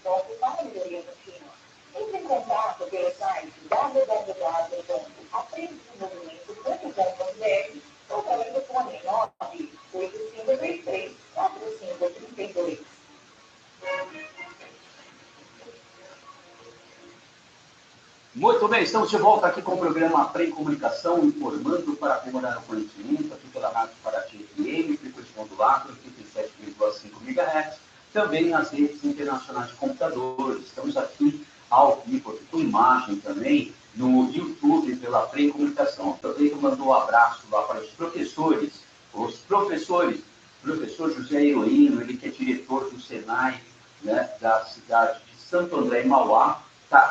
foco para a melhoria contínua. Entre em contato pelo site www.aprendemovimento.com.br ou pelo telefone 98533-4532. Muito bem, estamos de volta aqui com o programa Aprende Comunicação, informando para aprimorar o conhecimento, aqui pela Rádio Paraty FM, frequência modulada, 87,5 MHz, também nas redes internacionais de computadores. Estamos aqui ao vivo, aqui com imagem também, no YouTube, pela Aprende Comunicação. Aproveito e mandou um abraço lá para os professores, professor José Heroíno, ele que é diretor do Senai, né, da cidade de Santo André e Mauá,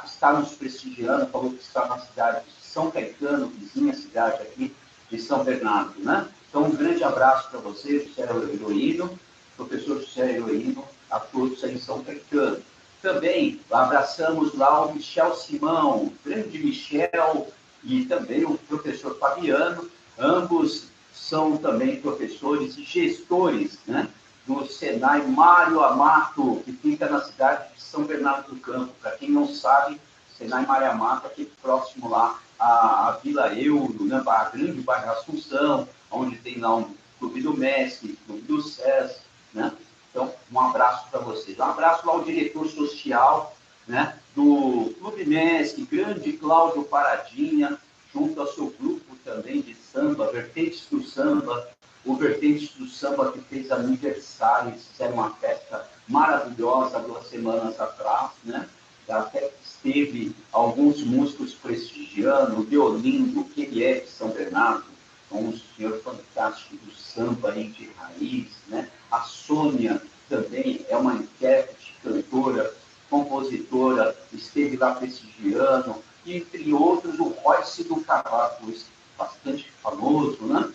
está nos prestigiando, falou que está na cidade de São Caetano, vizinha cidade aqui de São Bernardo, né? Então, um grande abraço para você, José Heroíno, professor José Heroíno, a todos aí em São Caetano. Também abraçamos lá o Michel Simão, grande Michel, e também o professor Fabiano, ambos são também professores e gestores, né, do Senai Mário Amato, que fica na cidade de São Bernardo do Campo. Para quem não sabe, Senai Mário Amato, aqui próximo lá à Vila Euro, né, a grande bairro Assunção, onde tem lá um Clube do Messi, Clube do SES, né? Então, um abraço para vocês. Um abraço lá ao diretor social, né, do Clube Messi, grande Cláudio Paradinha, junto ao seu grupo também de samba, Vertentes do Samba, o Vertentes do Samba que fez aniversário, eles fizeram uma festa maravilhosa 2 semanas atrás, né? Até esteve alguns músicos prestigiando, o Deolindo, que ele é de São Bernardo, um senhor fantástico do samba aí de raiz, né? A Sônia também é uma intérprete, cantora, compositora, esteve lá prestigiando, e, entre outros, o Royce do Cavaco, bastante famoso, né?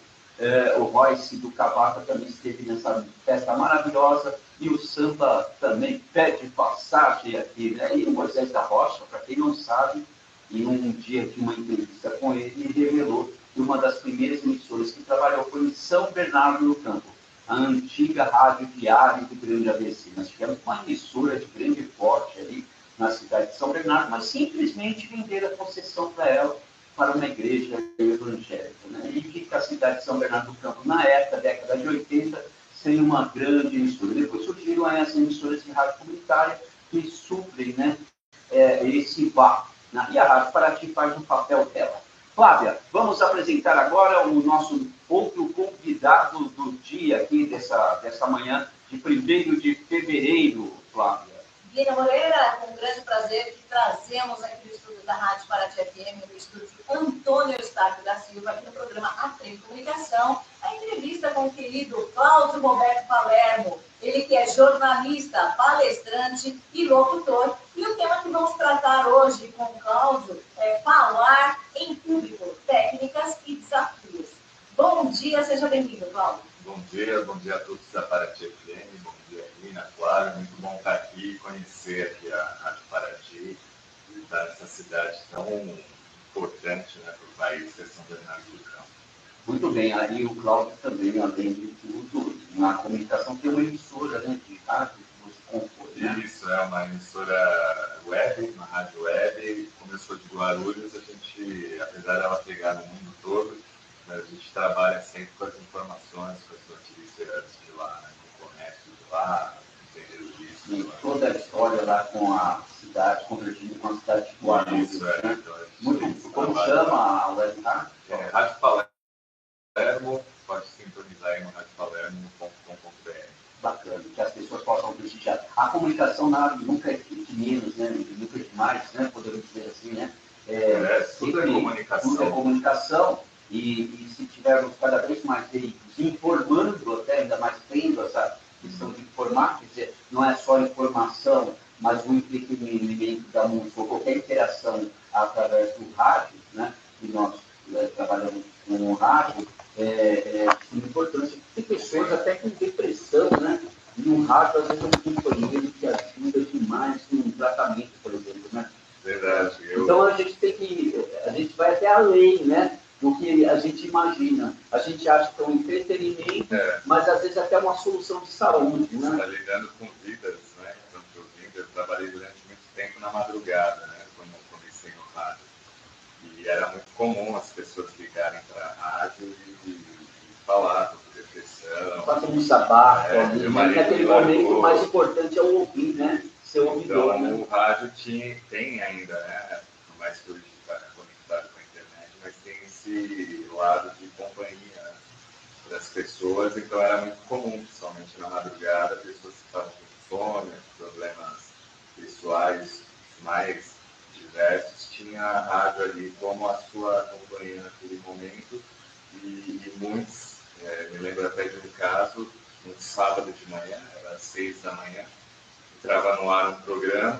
O Royce do Cavaco também esteve nessa festa maravilhosa, e o samba também pede passagem aqui, né? E o Moisés da Rocha, para quem não sabe, em um dia de uma entrevista com ele, ele revelou que uma das primeiras emissoras que trabalhou foi em São Bernardo do Campo, a antiga Rádio Diário do Grande ABC. Nós tivemos uma emissora de grande porte ali na cidade de São Bernardo, mas simplesmente venderam a concessão para ela, para uma igreja evangélica, né? E fica a cidade de São Bernardo do Campo, na época, década de 80, sem uma grande emissora. Depois surgiram as emissoras de rádio comunitária que suprem, né, esse vácuo, né? E a Rádio Paraty faz o papel dela. Flávia, vamos apresentar agora o nosso outro convidado do dia aqui, dessa manhã de 1º de fevereiro, Flávia. Guilherme Moreira, com grande prazer que trazemos aqui no estúdio da Rádio Paraty FM, no estúdio Antônio Eustáquio da Silva, aqui no programa Aprende Comunicação, a entrevista com o querido Cláudio Roberto Palermo, ele que é jornalista, palestrante e locutor. E o tema que vamos tratar hoje com o Cláudio é falar em público, técnicas e desafios. Bom dia, seja bem-vindo, Cláudio. Bom dia a todos da Paraty FM, bom dia, Lina, claro, muito bom estar aqui e conhecer aqui a Rádio Paraty e estar nessa cidade tão importante, né, para o país, que é São Bernardo do Campo. Muito bem, aí o Cláudio também, além de tudo, na comunicação tem uma emissora, né, de rádio que você compõe, né? Isso, é uma emissora web, uma rádio web, começou de Guarulhos, a gente, apesar dela pegar no mundo todo, a gente trabalha sempre com as informações, com as notícias de lá, né? Com o comércio de lá, entendeu isso. E toda a história lá com a cidade, convergindo com a cidade de Guarulhos. Isso, né? Então, muito, como chama a web rádio? Rádio Palermo, pode sintonizar aí no radiopalermo.com.br. Bacana, que as pessoas possam prestigiar. A comunicação nunca é de menos, né? Nunca é demais, né? Podemos dizer assim, né? Tudo é comunicação. Tudo é comunicação. E se tivermos cada vez mais veículos informando, até ainda mais tendo essa questão de informar, quer dizer, não é só informação, mas o entretenimento da música, ou qualquer interação através do rádio, né? E nós trabalhamos com o rádio, é importante. Tem pessoas até com depressão, né? E o rádio, às vezes, é um companheiro que ajuda demais no tratamento, por exemplo, né? Verdade. Então, a gente vai até além, né? Do que a gente imagina. A gente acha que é um entretenimento, mas às vezes até uma solução de saúde, né? Você está lidando com vidas, né? Estão te ouvindo, eu trabalho trabalhei durante muito tempo na madrugada, né, quando eu comecei no rádio. E era muito comum as pessoas ligarem para a rádio e falar sobre depressão. Fazer um desabafo ali, meu né? marido Naquele me largou. momento, o mais importante é o ouvir, né? Ser ouvidor, Então, né? o rádio tem ainda, né? Por mais que hoje está conectado com a internet, mas tem esse lado de companhia das pessoas. Então, era muito comum, principalmente na madrugada, pessoas que estavam com insônia, problemas pessoais mais diversos, tinha a rádio ali como a sua companhia naquele momento. E muitos, me lembro até de um caso, um sábado de manhã, era às 6 da manhã, entrava no ar um programa,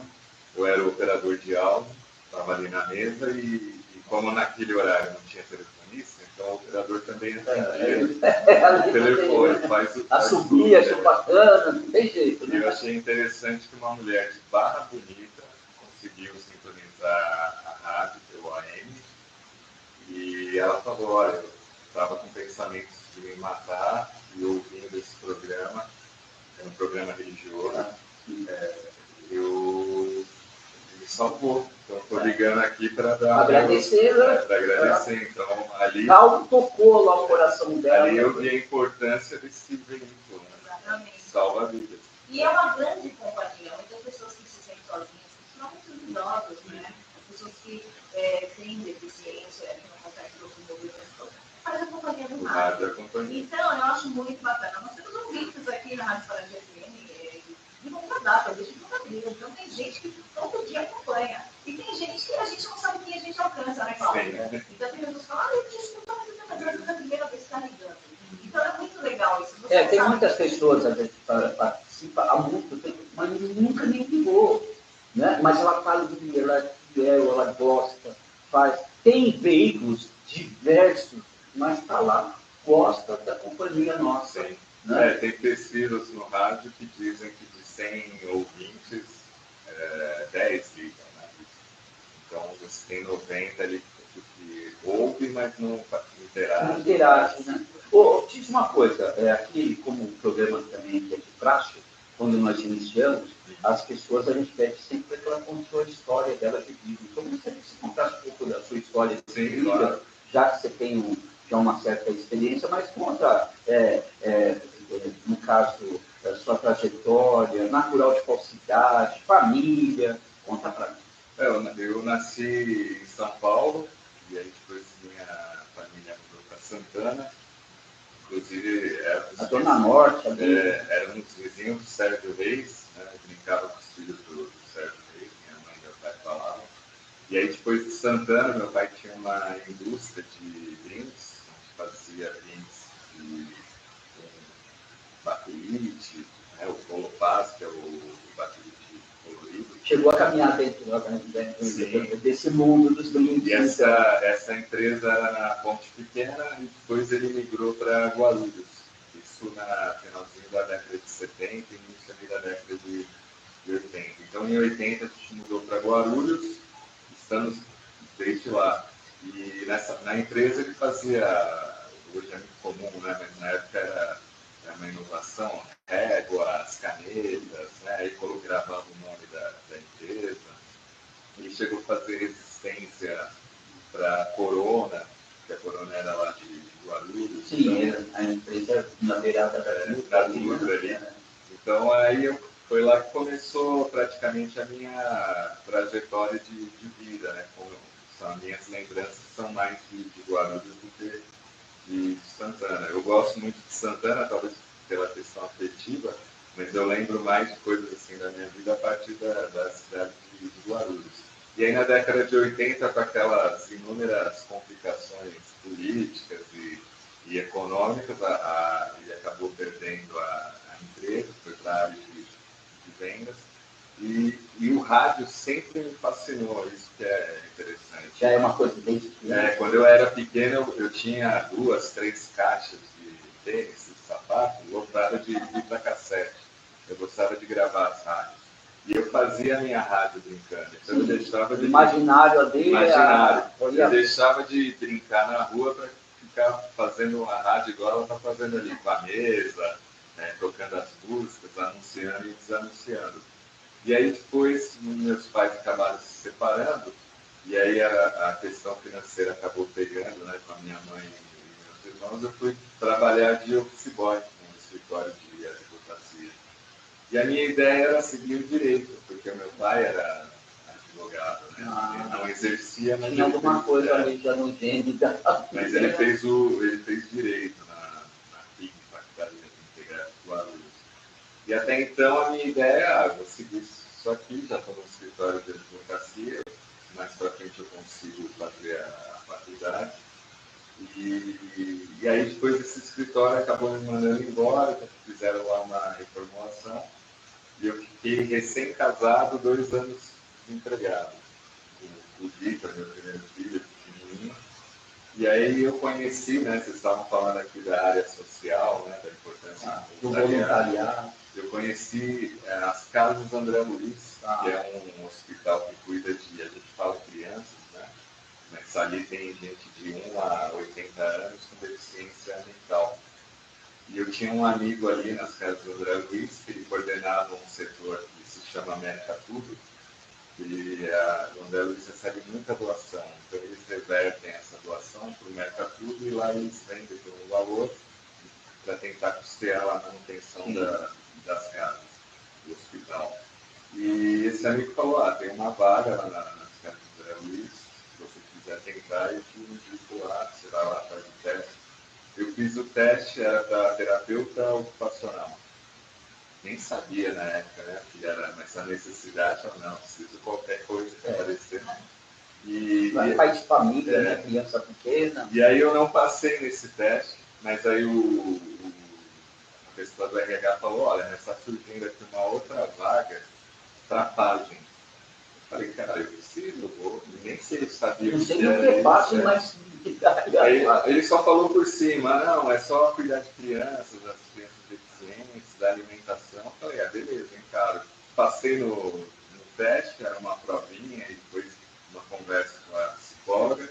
eu era o operador de áudio, estava ali na mesa e como naquele horário não tinha telefonista, então o operador também atendia o telefone, Assobia, chupacana, não tem jeito, E né? eu achei interessante que uma mulher de Barra Bonita conseguiu sintonizar a rádio pelo AM e ela falou, olha, eu estava com pensamentos de me matar e ouvindo esse programa, é um programa religioso, eu me salvou. Então, estou ligando aqui para dar agradecer, né? Para agradecer. Então, ali, algo tocou lá o coração dela. Ali eu vi a importância desse veículo, né? Exatamente. Salva vidas. E é uma grande companhia. Muitas pessoas que se sentem sozinhas, principalmente os idosos, né? As pessoas que têm deficiência, que não conseguem se locomover, faz a companhia do rádio. Então, eu acho muito bacana. Nós temos ouvintes aqui na Rádio Paraty FM, de longa data, desde longa vida. Então, tem gente que todo dia acompanha. E tem gente que a gente não sabe quem a gente alcança, né, Paulo? Então, tem pessoas que falam, eu te escuto, mas eu estou fazendo a primeira vez que está ligando. Então, é muito legal isso. Tem muitas pessoas que participam há muito tempo, mas nunca nem ligou. Né? Mas ela fala do que ela é fiel, ela gosta, faz. Tem veículos diversos, mas está lá, gosta da companhia nossa. Né? Tem pesquisas no rádio que dizem que de 100 ouvintes, 10 ligam. Né? Então, você tem 90 ali que ouve, mas não interage. Não interage, né? Diz uma coisa, aqui, como o programa também aqui é de praxe, quando nós iniciamos, as pessoas, a gente pede sempre que ela conte a história dela de vida. Então, você contasse um pouco da sua história de vida, claro. Já que você tem já uma certa experiência, mas conta, no caso, a sua trajetória, natural de qual cidade, família, conta para mim. Eu nasci em São Paulo, e aí depois minha família mudou para Santana. Inclusive, a Zona Norte, eram os vizinhos do Sérgio Reis, né? Eu brincava com os filhos do Sérgio Reis, minha mãe e meu pai falavam. E aí, depois de Santana, meu pai tinha uma indústria de drinks, a gente fazia drinks de bakelite, né? O Colopaz, que é o bakelite colorido. Chegou a caminhar dentro desse mundo dos drinks. E essa empresa era na Ponte Pequena e depois ele migrou para Guarulhos. Isso no finalzinho da década de 70 e início ali da década de 80. Então, em 80, a gente mudou para Guarulhos, estamos desde lá. E na empresa ele fazia, hoje é muito comum, né? Mas na época era uma inovação, réguas, canetas, né? Aí gravava o nome da empresa. Ele chegou a fazer resistência para Corona, que a Corona era lá de Guarulhos. Sim, então, a empresa na beirada da Dutra ali. Então, aí foi lá que começou praticamente a minha trajetória de vida, né? As minhas lembranças são mais de Guarulhos do que de Santana. Eu gosto muito de Santana, talvez pela questão afetiva, mas eu lembro mais de coisas assim da minha vida a partir da cidade de Guarulhos. E aí, na década de 80, com aquelas inúmeras complicações políticas e econômicas, ele acabou perdendo a empresa, foi para a área de vendas. E o rádio sempre me fascinou, isso que é interessante. Já é uma coisa bem pequena. Quando eu era pequeno, eu tinha 2, 3 caixas de tênis, de sapato, lotadas de fita cassete. Eu gostava de gravar as rádios. E eu fazia a minha rádio brincando. Então eu deixava de... Imaginário dele. Eu deixava de brincar na rua para ficar fazendo uma rádio igual ela está fazendo ali, com a mesa, né, tocando as músicas, anunciando e desanunciando. E aí depois meus pais acabaram se separando, e aí a questão financeira acabou pegando, né, com a minha mãe e meus irmãos. Eu fui trabalhar de office boy no escritório de advocacia. E a minha ideia era seguir o direito, porque o meu pai era advogado, né? Ele não exercia, mas tinha alguma coisa ali já no gene da... Mas ele fez direito na FIC, Faculdade Integrada do Guarulhos. E até então a minha ideia, vou seguir isso aqui, já estou no escritório de advocacia, mais para frente eu consigo fazer a faculdade. E aí depois esse escritório acabou me mandando embora, fizeram lá uma reformulação, e eu fiquei recém-casado, 2 anos desempregado. O Vitor, meu primeiro filho, pequenininho. E aí eu conheci, né, vocês estavam falando aqui da área social, né, da importância do voluntariado. Eu conheci as Casas André Luiz, que é um hospital que cuida de, a gente fala crianças, né, mas ali tem gente de 1 a 80 anos com deficiência mental. E eu tinha um amigo ali nas Casas André Luiz, que ele coordenava um setor que se chama América Tudo, e a André Luiz recebe muita doação, então eles revertem essa doação para o Mercatudo e lá eles vendem por um valor para tentar custear a manutenção das casas, do hospital. E esse amigo falou, tem uma vaga lá nas casas do André Luiz, se você quiser tentar, eu te indico lá, você vai lá, faz o teste. Eu fiz o teste, era para terapeuta ocupacional. Nem sabia na época, né, que era essa necessidade, ou não, preciso de qualquer coisa que aparecer. Pai de família, né, criança pequena. E aí eu não passei nesse teste, mas aí a pessoa do RH falou, olha, está surgindo aqui uma outra vaga para página. Eu falei, cara, eu preciso, eu vou, nem sei se sabia não sei o que é página, mas... Aí ele só falou por cima, não, é só cuidar de crianças, das crianças deficientes, da alimentação. Eu falei, beleza, encaro. Passei no teste, era uma provinha, e depois uma conversa com a psicóloga.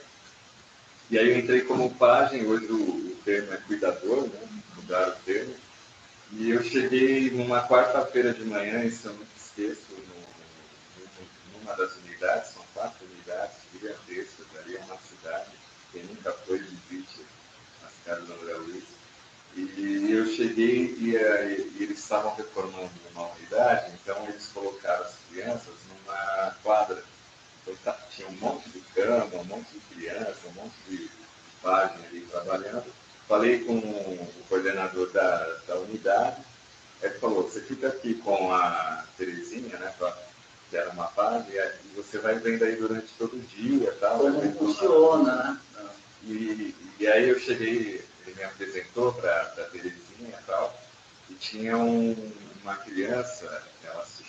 E aí eu entrei como página, hoje o termo é cuidador, né? Mudaram o termo. E eu cheguei numa quarta-feira de manhã, isso eu nunca esqueço, numa das unidades, são 4 unidades gigantescas, ali é uma cidade. Quem nunca foi, visite as casas do André Luiz. E eu cheguei e eles estavam reformando uma unidade, então eles colocaram as crianças numa quadra. Então tinha um monte de cama, um monte de criança, um monte de página ali trabalhando. Falei com o coordenador da unidade, ele falou, você fica aqui com a Terezinha, né, que era uma página, e você vai vendo aí durante todo o dia. Tal, como funciona, né? E aí eu cheguei, ele me apresentou para a Terezinha e tal, e tinha uma criança, ela se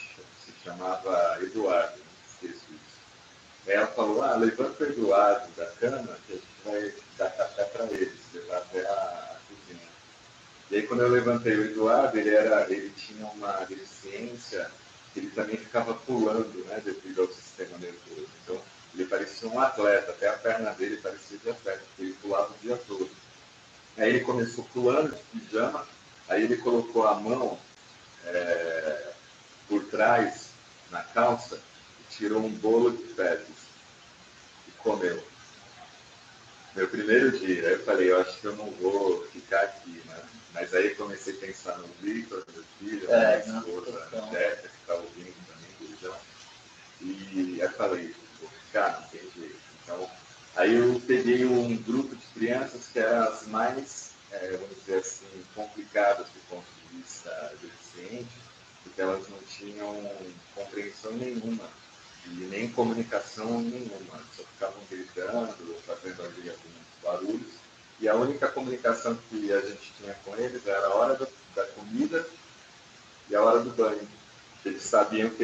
chamava Eduardo, não esqueço isso. Aí ela falou, levanta o Eduardo da cama, que a gente vai dar café para eles, levar até a cozinha. E aí quando eu levantei o Eduardo, ele tinha uma deficiência, ele também ficava pulando, né, devido ao sistema nervoso. Então, ele parecia um atleta, até a perna dele parecia de atleta, porque ele pulava o dia todo. Aí ele começou pulando de pijama, aí ele colocou a mão por trás, na calça, e tirou um bolo de fezes e comeu. Meu primeiro dia, aí eu falei, eu acho que eu não vou ficar aqui, né? Mas aí comecei a pensar no Vitor, meu filho, minha esposa, a Jéssica, que está ouvindo também, então. E aí eu falei, vou ficar, não tem jeito. Então, aí eu peguei um grupo de crianças que eram as mais, vamos dizer assim, complicadas do ponto de vista deficiente, porque elas não tinham compreensão nenhuma e nem comunicação nenhuma, só ficavam gritando, fazendo ali alguns barulhos, e a única comunicação que a gente tinha com eles era a hora da comida e a hora do banho. Eles sabiam que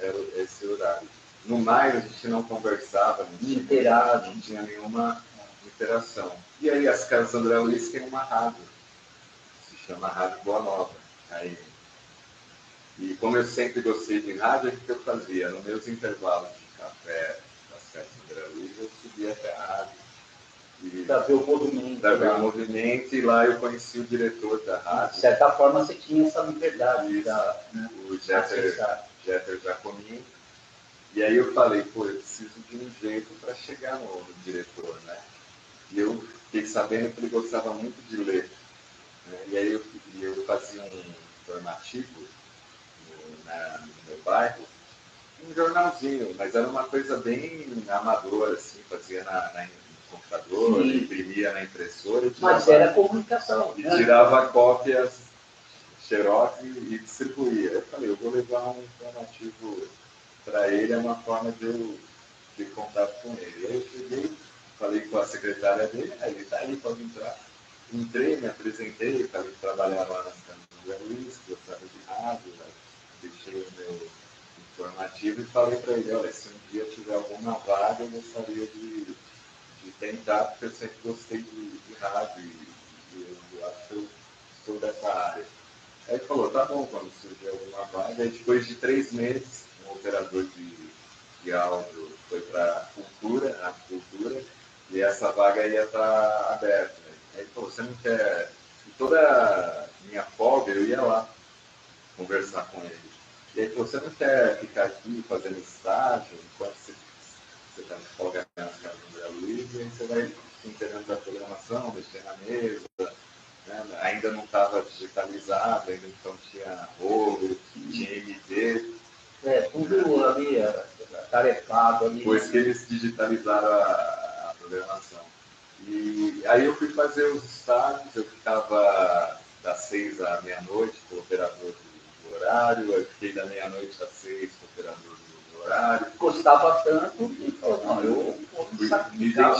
era esse horário. No maio a gente não conversava, não tinha nenhuma interação. E aí as Casas André Luiz tem uma rádio, se chama Rádio Boa Nova, aí. E como eu sempre gostei de rádio, o que eu fazia? Nos meus intervalos de café das Casas André Luiz, eu subia até a rádio. Para ver o movimento. Para ver o movimento, e lá eu conheci o diretor da rádio. De certa forma, você tinha essa liberdade. O Jefferson Jeter Giacomin. E aí eu falei, pô, eu preciso de um jeito para chegar no diretor, né? E eu fiquei sabendo que ele gostava muito de ler, né? E aí eu fazia um informativo no meu bairro, um jornalzinho, mas era uma coisa bem amadora, assim, fazia no computador, Sim. imprimia na impressora. Mas era comunicação. E Né? tirava cópias xerox e distribuía. Eu falei, eu vou levar um informativo para ele, é uma forma de eu ter contato com ele. Aí eu cheguei, falei com a secretária dele, aí ele tá aí, pode entrar. Entrei, me apresentei, falei que trabalhava lá na cidade do Luiz, gostava de rádio, né? Deixei o meu informativo e falei para ele, olha, se um dia tiver alguma vaga, eu gostaria de tentar, porque eu sempre gostei de rádio e eu acho que eu sou dessa área. Aí ele falou, tá bom, quando surgir alguma vaga. Aí depois de 3 meses, um operador de áudio foi para a cultura, e essa vaga ia estar aberta. Aí ele falou, você não quer... E toda minha folga eu ia lá conversar com ele. E aí ele falou, você não quer ficar aqui fazendo estágio enquanto você está de folga na casa do André Luiz, e aí você vai se inteirando da programação, mexer na mesa, né? Ainda não estava digitalizado, ainda então tinha rolo, tinha MD. Tudo ali, tarefado ali. Depois que eles digitalizaram a programação. E aí eu fui fazer os estágios, eu ficava das 6 à meia-noite com o operador do horário, eu fiquei da meia-noite às 6 com o operador do horário. Gostava tanto e falou, não, eu vou me sacrificar.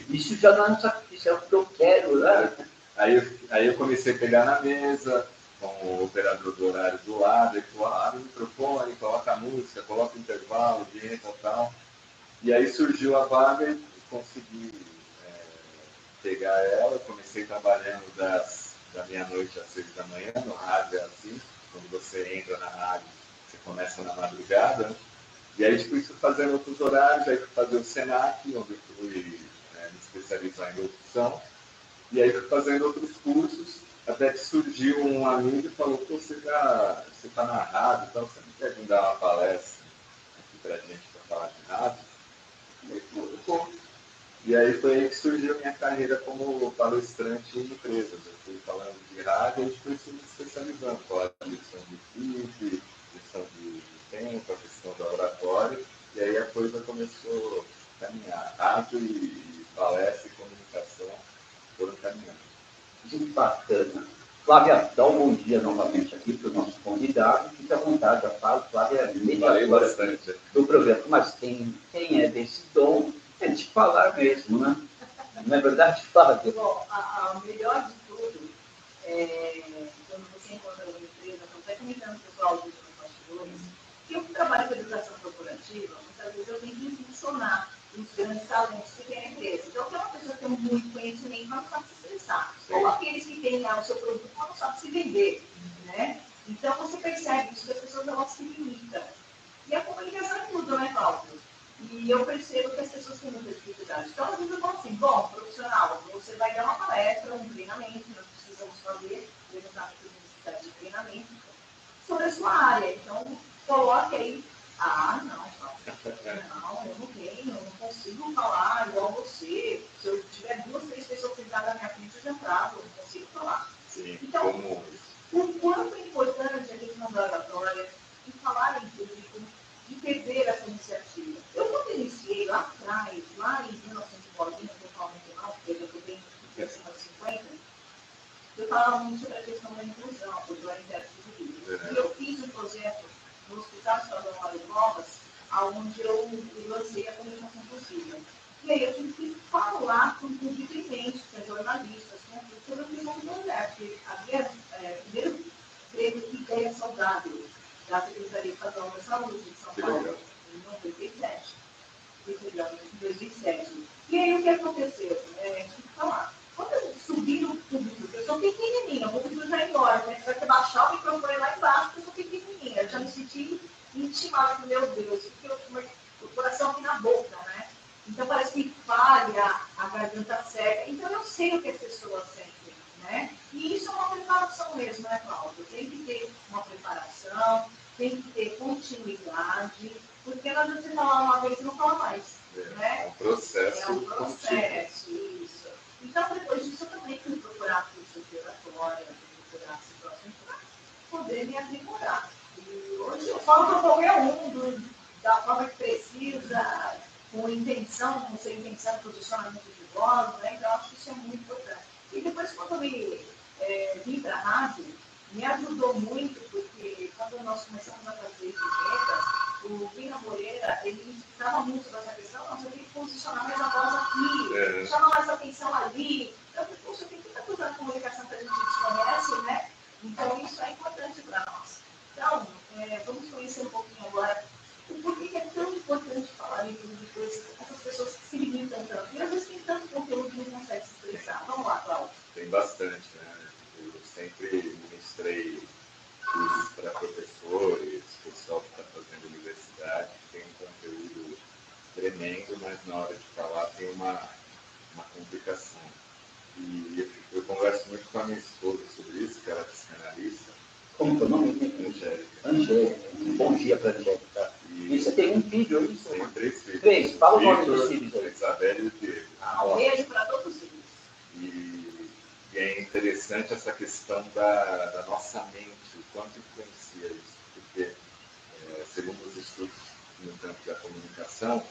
Isso já não é um sacrifício, é o que eu quero, né? Aí eu comecei a pegar na mesa, com o operador do horário do lado, ele falou, abre o microfone, coloca a música, coloca o intervalo, entra e tal. E aí surgiu a vaga e consegui pegar ela. Eu comecei trabalhando da meia-noite às 6 da manhã, no rádio é assim, quando você entra na rádio, você começa na madrugada, né? E aí depois fui fazendo outros horários, aí fui fazer o Senac, onde eu fui me especializar em locução. E aí fui fazendo outros cursos, até que surgiu um amigo e falou, pô, você está na rádio, então você não quer vir dar uma palestra aqui pra gente para falar de rádio? E aí, pô. E aí foi aí que surgiu a minha carreira como palestrante em empresas. Eu fui falando de rádio e depois fui me especializando, falar de gestão de equipe, gestão de tempo, a questão do laboratório, e aí a coisa começou a caminhar. Rádio e palestra e comunicação foram caminhando. Muito bacana. Flávia, dá um bom dia novamente aqui para o nosso convidado. Fique à vontade, já falo. Flávia é mediadora do programa. Mas quem é desse dom é de falar mesmo, né? Não é verdade, Flávia? Bom, o melhor de tudo é quando você encontra uma empresa, até comentando com o pessoal dos bastidores, que eu trabalho com educação corporativa, muitas vezes eu tenho que impulsionar os grandes talentos que tem na empresa. Então, tem uma pessoa que tem muito conhecimento, mas não sabe se expressar. Ou aqueles que têm o seu produto, mas não sabe se vender, né? Então, você percebe isso, que as pessoas elas se limitam. E a comunicação é tudo, né, Cláudio? E eu percebo que as pessoas têm muita dificuldade. Então, às vezes eu falo assim, bom, profissional, você vai dar uma palestra, um treinamento, nós precisamos fazer, levantar necessidade de treinamento sobre a sua área. Então, coloque aí, não, eu não tenho, eu não consigo falar igual você. Se eu tiver 2, 3 pessoas sentadas na minha frente, eu já travo, eu não consigo falar. Sim, então, o quanto é importante a questão da oratória, de falar em público, de perder essa iniciativa. Eu, quando iniciei lá atrás, lá em 1990, totalmente porque eu já estou bem acima de 50, eu falava muito sobre a questão da inclusão, porque eu era intérprete de Libras. E eu fiz um projeto no Hospital Estadual Mário Novas, onde eu lancei a comunicação possível. E aí eu tive que falar com o público imenso, com jornalistas, com tudo, eu fiz um projeto, que havia primeiro prêmio de ideia saudável da Secretaria Estadual da Saúde de São Paulo, em 97. Em 2007. E aí o que aconteceu? Tive que falar. Quando eu subi no público, eu sou pequenininha, o público já é enorme, né? Você vai ter que baixar o microfone lá embaixo, porque eu sou pequenininha. Eu já me senti intimada, meu Deus, o coração aqui na boca, né? Então parece que falha, a garganta seca. Então eu sei o que as pessoas sentem, né? E isso é uma preparação mesmo, né, Cláudio? Tem que ter uma preparação, tem que ter continuidade, porque não adianta você falar uma vez e não falar mais. Né? É um processo. É um processo, isso. Então, depois disso, eu também fui procurar cursos de oratória, procurar situações para poder me aprimorar. E hoje eu falo para qualquer um, da forma que precisa, com intenção, sem intenção, posicionamento de voz, né? Então, eu acho que isso é muito importante. E depois, quando eu vim para a rádio, me ajudou muito, porque quando nós começamos a fazer vinhetas, o Vina Moreira, ele estava muito nessa questão, nós temos que posicionar mais a voz aqui, chamar mais atenção ali. Eu falei, poxa, tem tanta coisa na comunicação que a gente desconhece, né? Então, isso é importante para nós. Então, vamos conhecer um pouquinho agora o porquê que é tão importante falar em tudo de coisas, essas pessoas que se limitam tanto. E às vezes tem tanto conteúdo que não consegue se expressar. Vamos lá, Cláudio. Tem bastante, né? Eu sempre ministrei cursos para professores, pessoal que está fazendo universidade, tem um conteúdo tremendo, mas na hora de falar tem uma complicação. E eu converso muito com a minha esposa sobre isso, que ela é psicanalista. Como que é o nome? Angélica. Angélica. Bom dia para a Angélica. E você tem um filho, eu disse. Tem 3 filhos. 3. Fala o nome Victor, dos filhos aí. Isabel e o Diego. Um beijo para todos os filhos. E é interessante essa questão da nossa mente, o quanto influencia isso, porque, segundo os estudos no campo da comunicação,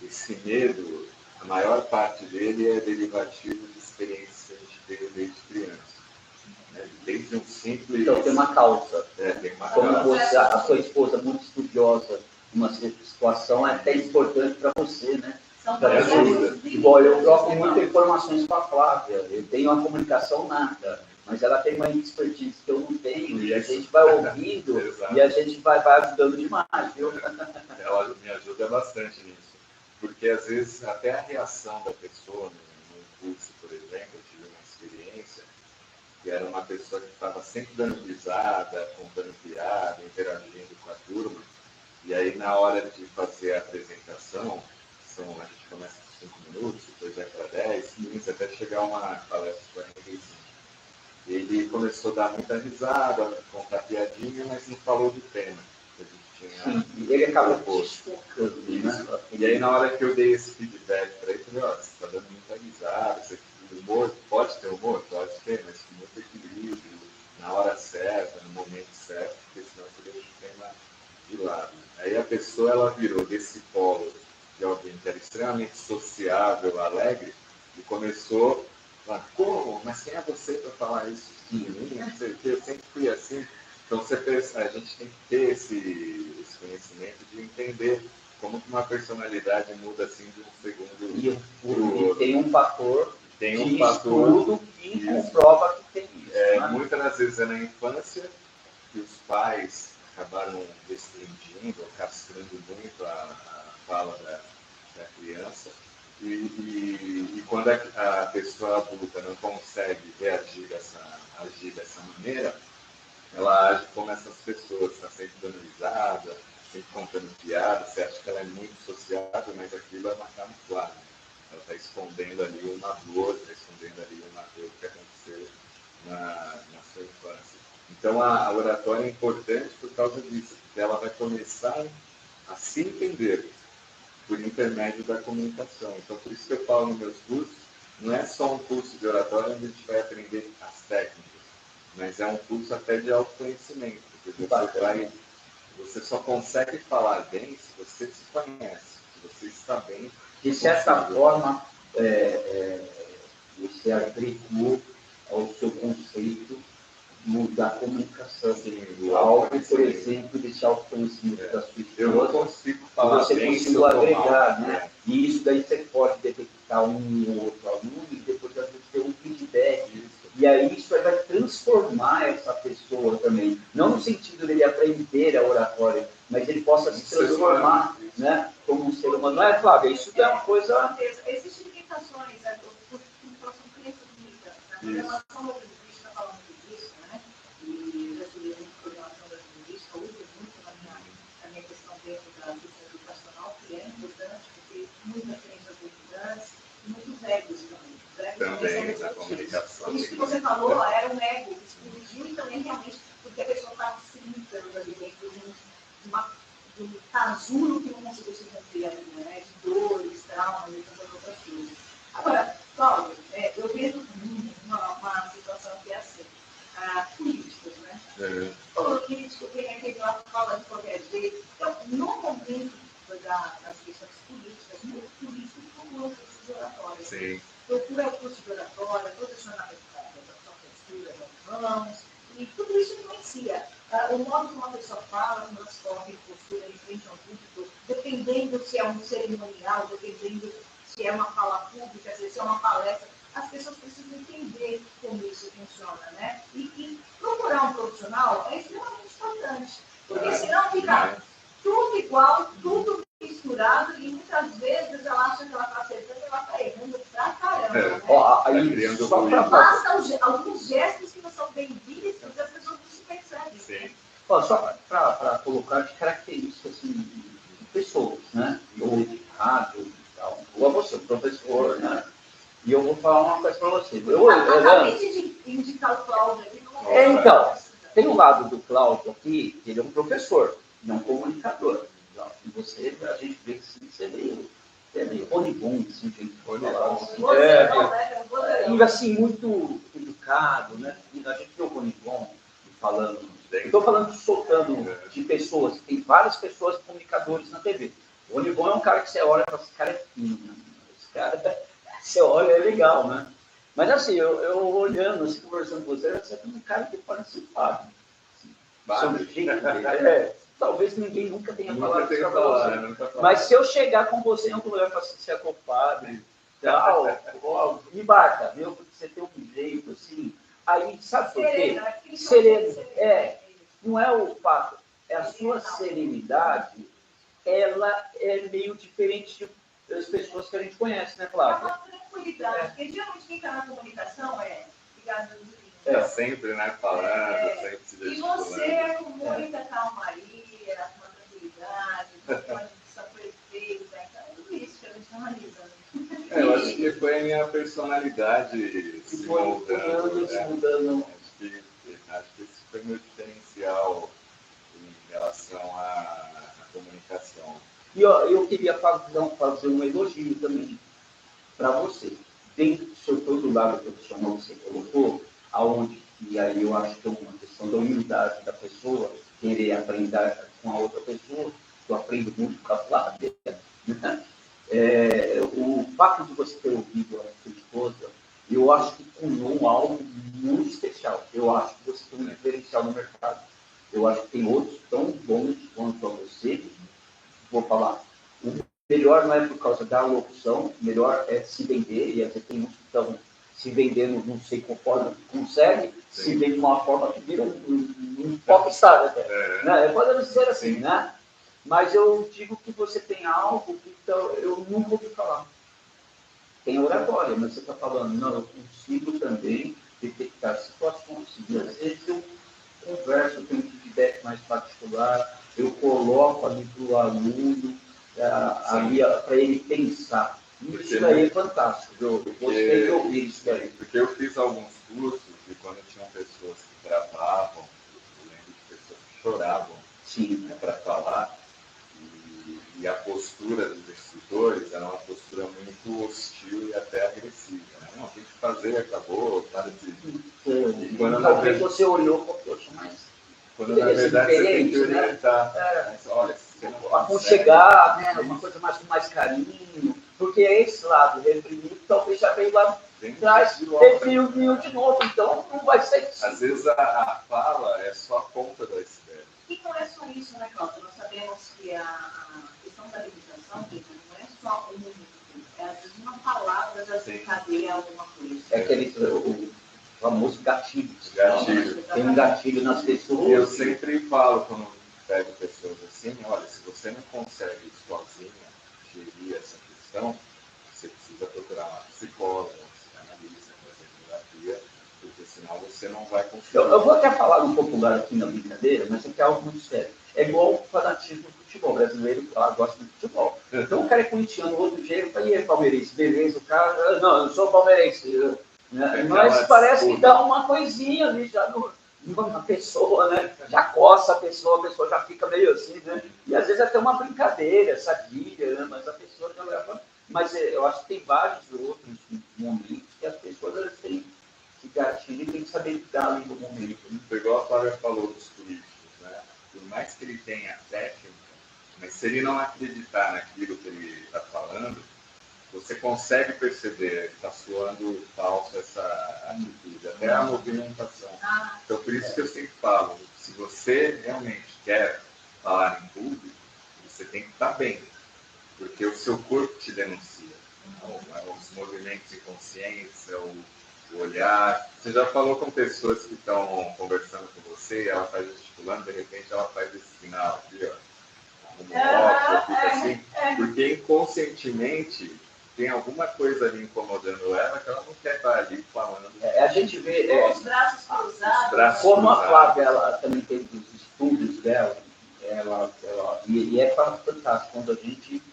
esse medo, a maior parte dele é derivativo de experiências que a gente teve desde criança. Né? Desde um simples... Então, tem uma causa. Tem uma Como causa. você, a sua esposa, muito estudiosa, uma situação é até importante para você, né? São Igual eu troco muitas informações com a Flávia, eu tenho uma comunicação nata, mas ela tem uma expertise que eu não tenho, e a gente vai ouvindo e a gente vai ajudando demais, viu? Ela me ajuda bastante nisso, porque às vezes até a reação da pessoa no curso, por exemplo, eu tive uma experiência que era uma pessoa que estava sempre dando risada, contando piada, interagindo com a turma, e aí na hora de fazer a apresentação, a gente começa com 5 minutos, depois vai para 10, 15, até chegar uma palestra de 45. Ele começou a dar muita risada, contar piadinha, mas não falou do tema que a gente tinha. Sim, e ele acabou focando, né? E aí na hora que eu dei esse feedback para ele, eu falei, você está dando muita risada, você humor, pode ter humor? Pode ter, mas com muito equilíbrio, na hora certa, no momento certo, porque senão você deixa o tema de lado. Aí a pessoa, ela virou desse polo de alguém que era extremamente sociável, alegre, e começou a falar, como? Mas quem é você para falar isso de mim? Não sei o quê, eu sempre fui assim. Então a gente tem que ter esse conhecimento de entender como que uma personalidade muda assim de um segundo para o outro. Tem um fator de estudo que comprova que tem isso. Né? Muitas das vezes é na infância que os pais acabaram restringindo, castrando muito a fala da criança, e quando a pessoa adulta não consegue agir dessa maneira, ela age como essas pessoas, está sempre dando risada, sempre contando piada, você acha que ela é muito sociável, mas aquilo é uma camuflagem. Ela está escondendo ali uma dor, está escondendo ali uma dor que aconteceu na sua infância. Então a oratória é importante por causa disso, porque ela vai começar a se entender por intermédio da comunicação. Então, por isso que eu falo nos meus cursos, não é só um curso de oratória onde a gente vai aprender as técnicas, mas é um curso até de autoconhecimento, porque você só consegue falar bem se você se conhece, se você está bem. De certa forma, você agregou ao seu conceito da comunicação. Sim, algo, por exemplo, desse autoconhecimento da sua eu não esposa, consigo falar você bem conseguiu agregar, mal, né? E isso daí você pode detectar um ou outro aluno e depois às vezes ter um feedback. E aí isso vai transformar essa pessoa também. Não no sentido dele aprender a oratória, mas ele possa se transformar, né, como um ser humano. Não é, Flávia? Isso é uma coisa... Existem limitações, né? São crenças limitantes. A relação da linguística está falando disso, né? E já estudei muito programação da linguística, uso muito na minha questão dentro da questão educacional, que é importante, porque muitas crenças limitantes e muitos egos também. Também na comunicação. Isso que você falou era um ego que explodiu e também realmente porque a pessoa estava se limitando ali dentro substituir a vida, né? De dores, traumas e tantas outras coisas. Agora, Cláudio, eu vejo uma situação que é assim, políticos, né? O político tem aquele lá que fala de qualquer jeito. Então, no momento das questões políticas, muito político procura o curso de oratória. Sim. Procura o curso de oratória, posicionamento da sua postura, das mãos, e tudo isso influencia. O modo como a pessoa fala, como ela se coloca em postura em frente ao público, dependendo se é um cerimonial, dependendo se é uma fala pública, se é uma palestra, as pessoas precisam entender como isso funciona, né? E procurar um profissional é extremamente importante, porque senão fica tudo igual, tudo misturado, e muitas vezes ela acha que ela está acertando e ela está errando pra caramba, né? Aí, só pra basta alguns gestos que não são bem vistos, as pessoas não se percebem. Sim. só para colocar de características assim, de pessoas, né? Ou de rádio, e tal. Ou você, professor, né? E eu vou falar uma coisa para você. Acabei de indicar o Cláudio aqui. Então, tem um lado do Cláudio aqui, que ele é um professor, não um comunicador. E você, a gente vê que sim, você é meio bonibom, assim, tem que falar. E assim, muito educado, né? E a gente vê o bonibom falando. Estou falando, soltando de pessoas, tem várias pessoas comunicadores na TV. O bonibom é um cara que você olha e fala, esse cara é fino, né? Esse cara, você olha, é legal, né? Mas assim, eu olhando, assim, conversando com você é um cara que parece simpático. Sobre o jeito dele. Talvez ninguém nunca tenha falado isso para você. Mas se eu chegar com você em algum lugar e falar assim, você é compadre, tal, me marca, viu? Porque você tem um jeito assim. Aí, sabe por quê? Sereno. Não é o fato, é a sua serenidade, ela é meio diferente das pessoas que a gente conhece, né, Flávia? É uma tranquilidade, porque geralmente quem está na comunicação ligado sempre, né, falando, sempre se gesticulando. E você, com muita calmaria, com uma tranquilidade, com uma dicção perfeita, então é tudo isso que a gente analisa. Eu acho que foi a minha personalidade se moldando. Acho que esse foi meu diferencial em relação à comunicação. E eu queria fazer um elogio também para você. Dentro do seu todo lado profissional que você colocou, aonde, e aí eu acho que é uma questão da humildade da pessoa, querer aprender com a outra pessoa, eu aprendo muito com a Flávia. O fato de você ter ouvido a sua esposa, eu acho que cunhou algo muito especial. Eu acho que você tem um diferencial no mercado. Eu acho que tem outros tão bons quanto a você. Vou falar, o melhor não é por causa da locução, o melhor é se vender, e às vezes tem uns que estão se vendendo, não sei conforme consegue, se vende de uma forma que vira um popstar, né? Podemos dizer assim, né? Mas eu digo que você tem algo que eu nunca ouvi falar. Tem oratória, mas você está falando, não, eu consigo também detectar situações. E às vezes eu converso, eu tenho um feedback mais particular, eu coloco ali para o aluno, para ele pensar. Isso daí é fantástico, eu gostei de ouvir isso daí. Porque eu fiz alguns cursos e quando tinham pessoas que gravavam, eu lembro de pessoas que choravam para falar, e a postura dos instrutores era uma postura muito hostil e até agressiva. Né? Não, tem que fazer, acabou, para de... E quando talvez você olhou para o poxa, mas... Quando na verdade você tem que orientar. Né? Olha, você não aconchegar, né? Uma coisa com mais carinho, porque é esse lado reprimido, talvez já veio lá atrás, reprimiu de novo, então não vai ser isso. Às vezes a fala é só a ponta da iceberg. E não é só isso, né, Cláudio? Nós sabemos que a questão da limitação não é só um minuto, é às vezes uma palavra já desencadeia alguma coisa. É aquele o famoso gatilho. Tem um gatilho nas pessoas. Eu sempre falo, quando pego pessoas assim, olha, se você não consegue sozinha gerir essa questão, você precisa procurar uma psicóloga, uma psicanalista, uma terapia, porque senão você não vai conseguir. Eu vou até falar um popular aqui na brincadeira, mas é algo muito sério. É igual o fanatismo do futebol. O brasileiro gosta de futebol. Então o cara é corintiano, o outro dia ele fala, e aí, palmeirense? Beleza, o cara... Não, eu sou palmeirense. Né? Mas parece que dá uma coisinha ali já uma pessoa, né? Já coça a pessoa já fica meio assim, né? E às vezes até uma brincadeira, sadia, né? Mas a pessoa já leva. Mas eu acho que tem vários outros momentos que as pessoas elas têm que gatilho e tem que saber lidar ali no momento. Né? Igual a Flávia falou dos políticos, né? Por mais que ele tenha técnica, mas se ele não acreditar naquilo que ele está falando, você consegue perceber que está soando falso essa atitude, até a movimentação. Então, por isso que eu sempre falo, se você realmente quer falar em público, você tem que estar bem, porque o seu corpo te denuncia. Os movimentos inconscientes, o olhar. Você já falou com pessoas que estão conversando com você, ela está gesticulando, de repente ela faz esse sinal aqui, ó, como óculos, fica assim, porque inconscientemente tem alguma coisa ali incomodando ela que ela não quer estar ali falando. A gente vê os braços cruzados. como a Flávia ela também tem os estudos dela, e é fantástico quando a gente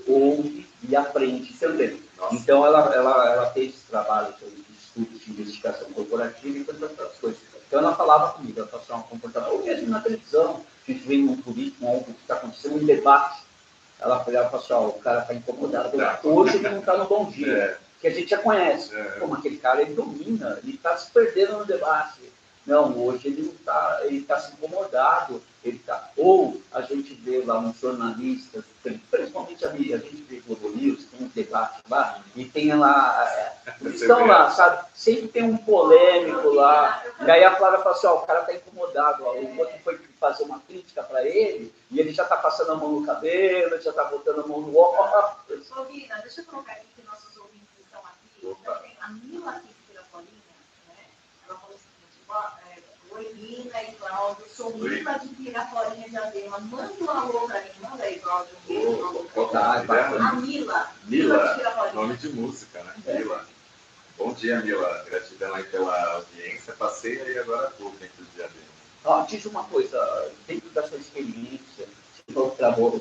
ouve e aprende também. Nossa. Então, ela fez trabalho de estudos de investigação corporativa e tantas outras coisas. Então, ela falava comigo, ela passava um comportamento, ou mesmo na televisão, a gente vê num político, algo que está acontecendo, um debate. Ela falava e falava assim, o cara está incomodado. Hoje ele não está no bom dia, que a gente já conhece. Como aquele cara, ele domina, ele está se perdendo no debate. Não, hoje ele não está, ele está se incomodado. Ou a gente vê lá uns jornalistas, principalmente a gente vê Globo News, tem um debate lá, e tem lá, eles estão lá, sabe? Sempre tem um polêmico lá, e aí a Flávia fala assim, o cara está incomodado, o outro foi fazer uma crítica para ele, e ele já está passando a mão no cabelo, já está botando a mão no óculos. Rita, deixa eu colocar aqui que nossos ouvintes estão aqui. Então, tem a Mila aqui de Pirapolinha, né? Ela falou o seguinte, oi, Lina e Cláudio, sou Mila de Pirapolinha de Adema. Manda um alô para mim, manda aí, Cláudio. A Mila de Pirapolinha. Nome de música, né? Mila. Bom dia, Mila. Gratidão aí pela audiência. Passei aí agora há pouco dentro do Diadema. Diz uma coisa, dentro da sua experiência, você falou que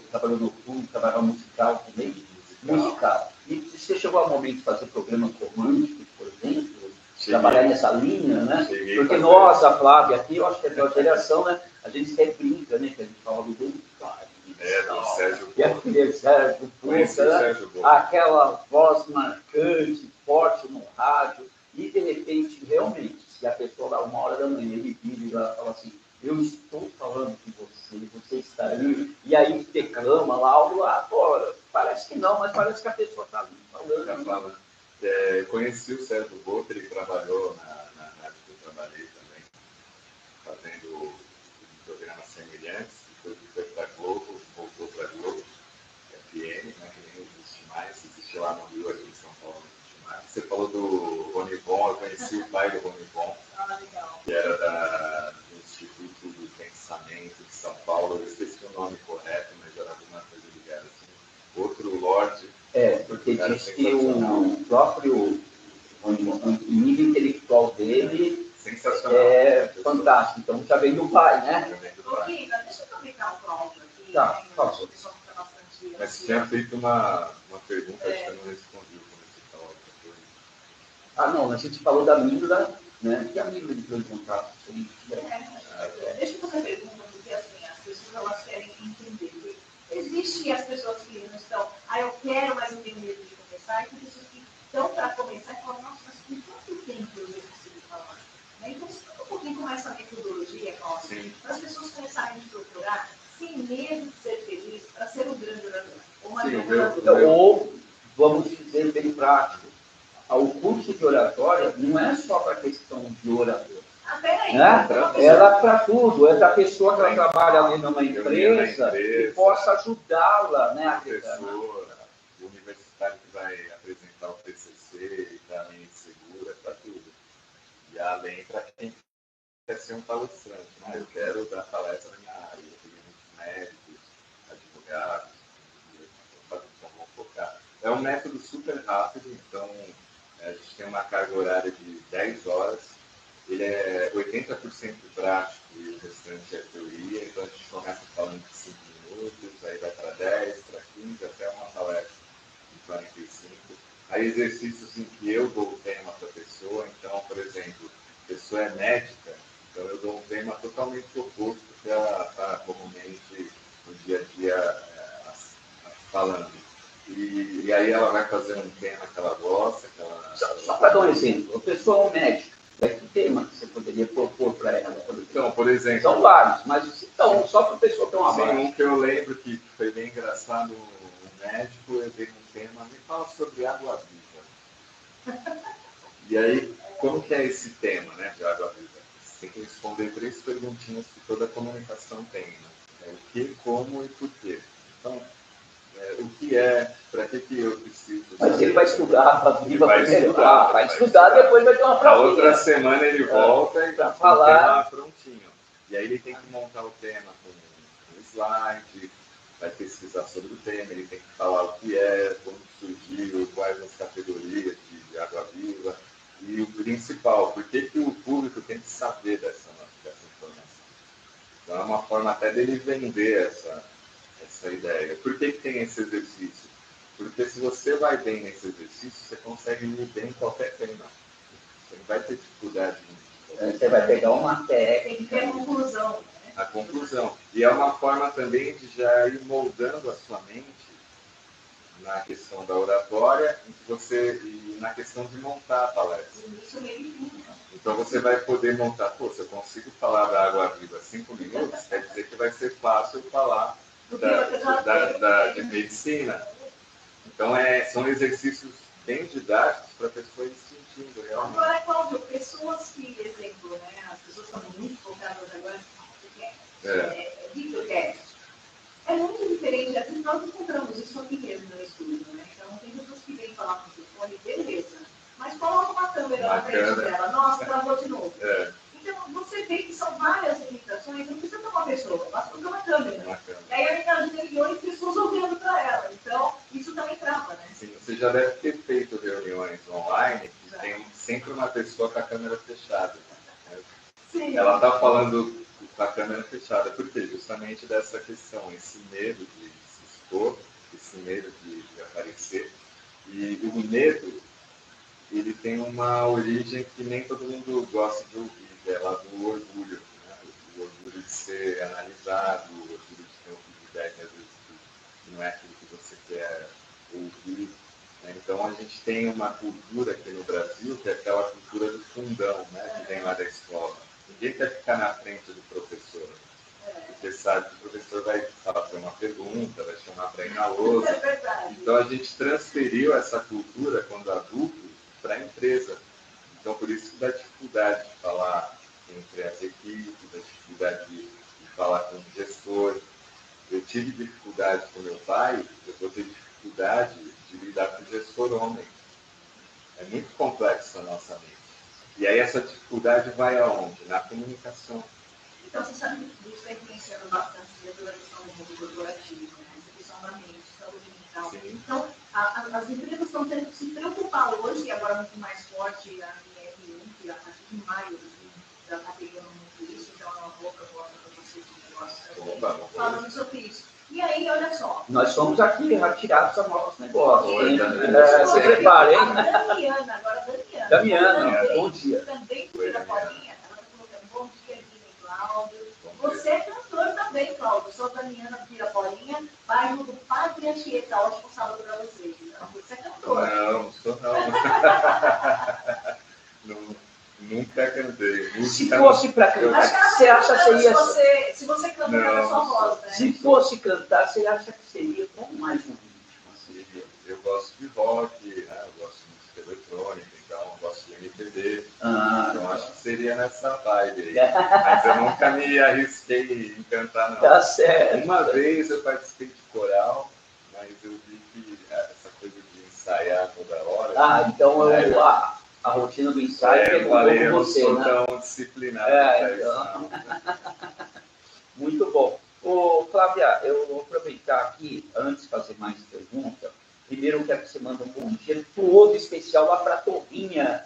trabalhou no clube, trabalhou musical também, musical. E você chegou ao momento de fazer programas românticos, por exemplo, trabalhar nessa linha, né? Porque nós, a Flávia aqui, eu acho que é da geração, né? A gente sempre brinca, né? Que a gente fala do do Sérgio Sérgio Boca, aquela voz marcante, forte no rádio, e de repente, realmente, se a pessoa lá 1h da manhã, ele vive e fala assim, eu estou falando com você está aí, e aí declama lá algo lá, parece que não, mas parece que a pessoa está ali falando. Conheci o Sérgio Boca, ele trabalhou na rádio que eu trabalhei também, fazendo programas semelhantes, depois foi para a Globo, voltou para a Globo, FM, né, que nem existe mais, existe lá no Rio, aqui em São Paulo não existe mais. Você falou do Rony Bon, eu conheci o pai do Rony Bon, que era do Instituto do Pensamento de São Paulo, eu esqueci o nome correto, mas era alguma coisa ligada assim. Outro Lorde. Porque diz que o próprio nível intelectual dele é fantástico. Então, já vem do pai, né? Rita, deixa eu aproveitar o Cláudio aqui. Tá, por favor. Mas você tinha feito uma pergunta que eu não respondi quando você falou outra coisa. Não, a gente falou da Mila, né? E a Mila de perguntar. Deixa eu fazer a pergunta, porque assim, as pessoas elas querem entender. Existem as pessoas que não estão, eu quero, mas eu tenho medo de começar, e tem pessoas que estão para começar e falam, nossa, mas com quanto tempo eu já consigo falar? Né? Então, explica um pouquinho como é essa metodologia, Cláudio, para as pessoas começarem a procurar sem medo de ser feliz, para ser um grande orador. Ou, vamos dizer bem prático, o curso de oratória não é só para a questão de orador. Ela para tudo, é da pessoa que ela trabalha ali numa empresa e possa ajudá-la, né? A professora, o universitário que vai apresentar o TCC e está meio insegura, para tudo. E além para quem quer ser um palestrante, né? Eu quero dar palestra na minha área, eu tenho muitos médicos, advogados, então vamos focar. É um método super rápido, então a gente tem uma carga horária de 10 horas. Ele é 80% prático e o restante é teoria, então a gente começa falando de 5 minutos, aí vai para 10, para 15, até uma palestra de 45. Aí exercícios em que eu dou o tema para a pessoa, então, por exemplo, a pessoa é médica, então eu dou falando. E aí ela vai fazer um tema que ela gosta, que ela... Só para dar um exemplo, a pessoa é um médico, que tema que você poderia propor para ela? Então, por exemplo... São vários, mas então, só para a pessoa ter uma base. Um que eu lembro que foi bem engraçado, o médico, eu dei um tema, me fala sobre água viva. E aí, como que é esse tema, né, de água viva? Você tem que responder 3 perguntinhas que toda comunicação tem, né? O que, como e por quê. Então, o que é, para que eu preciso... Mas ele vai estudar, vai estudar, estudar, depois vai ter uma prova. prova. A outra semana ele volta e para com falar. o tema prontinho. E aí ele tem que montar o tema com um slide, vai pesquisar sobre o tema, ele tem que falar o que é, como surgiu, quais as categorias de água viva. E o principal, por que o público tem que saber dessa informação? Então é uma forma até dele vender essa ideia. Por que tem esse exercício? Porque se você vai bem nesse exercício, você consegue ir bem em qualquer tema. Você não vai ter dificuldade. Você vai pegar uma técnica. Tem que ter a conclusão. Né? A conclusão. E é uma forma também de já ir moldando a sua mente na questão da oratória e na questão de montar a palestra. Então você vai poder montar, se eu consigo falar da água viva 5 minutos, quer dizer que vai ser fácil falar de medicina. Então são exercícios bem didáticos para a pessoa ir sentindo realmente. Agora, Cláudio, pessoas que, exemplo, né, as pessoas estão muito focadas agora em videocast. É muito diferente, às vezes nós encontramos isso aqui mesmo no estúdio, né? Então tem pessoas que vêm falar com o telefone, beleza. Mas coloca uma câmera na frente dela, nossa, travou de novo. Então você vê que são várias limitações, não precisa ter uma pessoa, basta colocar uma câmera. E aí a mensagem de milhões de pessoas olhando para ela. Então, isso também trava, né? Sim, você já deve ter feito reuniões online que tem sempre uma pessoa com a câmera fechada. Né? Sim. Ela está falando com a câmera fechada. Por quê? Justamente dessa questão, esse medo de se expor, esse medo de aparecer. E o medo, ele tem uma origem que nem todo mundo gosta de ouvir, que é lá do orgulho. Né? O orgulho de ser analisado, o orgulho de ter um feedback, às vezes, que não é aquilo que você quer ouvir. Né? Então, a gente tem uma cultura aqui no Brasil, que é aquela cultura do fundão, né? Que vem lá da escola. Ninguém quer ficar na frente do professor, porque sabe que o professor vai fazer uma pergunta, vai chamar para ir na lousa. Então a gente transferiu essa cultura, quando adulto, para a empresa. Então por isso que dá dificuldade de falar entre as equipes, dá dificuldade de falar com o gestor. Eu tive dificuldade com meu pai, eu vou ter dificuldade de lidar com o gestor homem. É muito complexo a nossa mente. E aí essa dificuldade vai aonde? Na comunicação. Então, você sabe que isso está influenciando bastante pela questão do mundo corporativo, né? Essa questão da mente, saúde mental. Sim. Então, as empresas estão tendo que se preocupar hoje, e agora muito mais forte a MR1, que a partir de maio já está pegando muito isso, então é uma boa proposta para vocês de negócio falando sobre isso. E aí, olha só. Nós somos aqui retirados a novos negócios. Se prepare, hein? Damiana, bom dia. Também tira a Paulinha, ela está colocando bom dia, Guilherme Cláudio. Você é cantor também, Cláudio. Sou Damiana Pira Paulinha, bairro do Padre Anchieta. Ótimo sábado para vocês. Então, você é cantor. Não sou não. Nunca cantei. Se fosse para cantar, você acha que seria... Se você cantar na sua voz, né? Se fosse cantar, você acha que seria como mais um ritmo? Eu gosto de rock, né? Eu gosto de música eletrônica, então eu gosto de MPB. Então acho que seria nessa vibe aí. Mas eu nunca me arrisquei em cantar, não. Tá certo. Uma vez eu participei de coral, mas eu vi que essa coisa de ensaiar toda hora... então a rotina do ensaio pegou com você, eu não né? sou tão disciplinado. Então. Muito bom. Ô, Flávia, eu vou aproveitar aqui, antes de fazer mais perguntas, primeiro eu quero que você mande um bom dia todo especial lá para a Torrinha,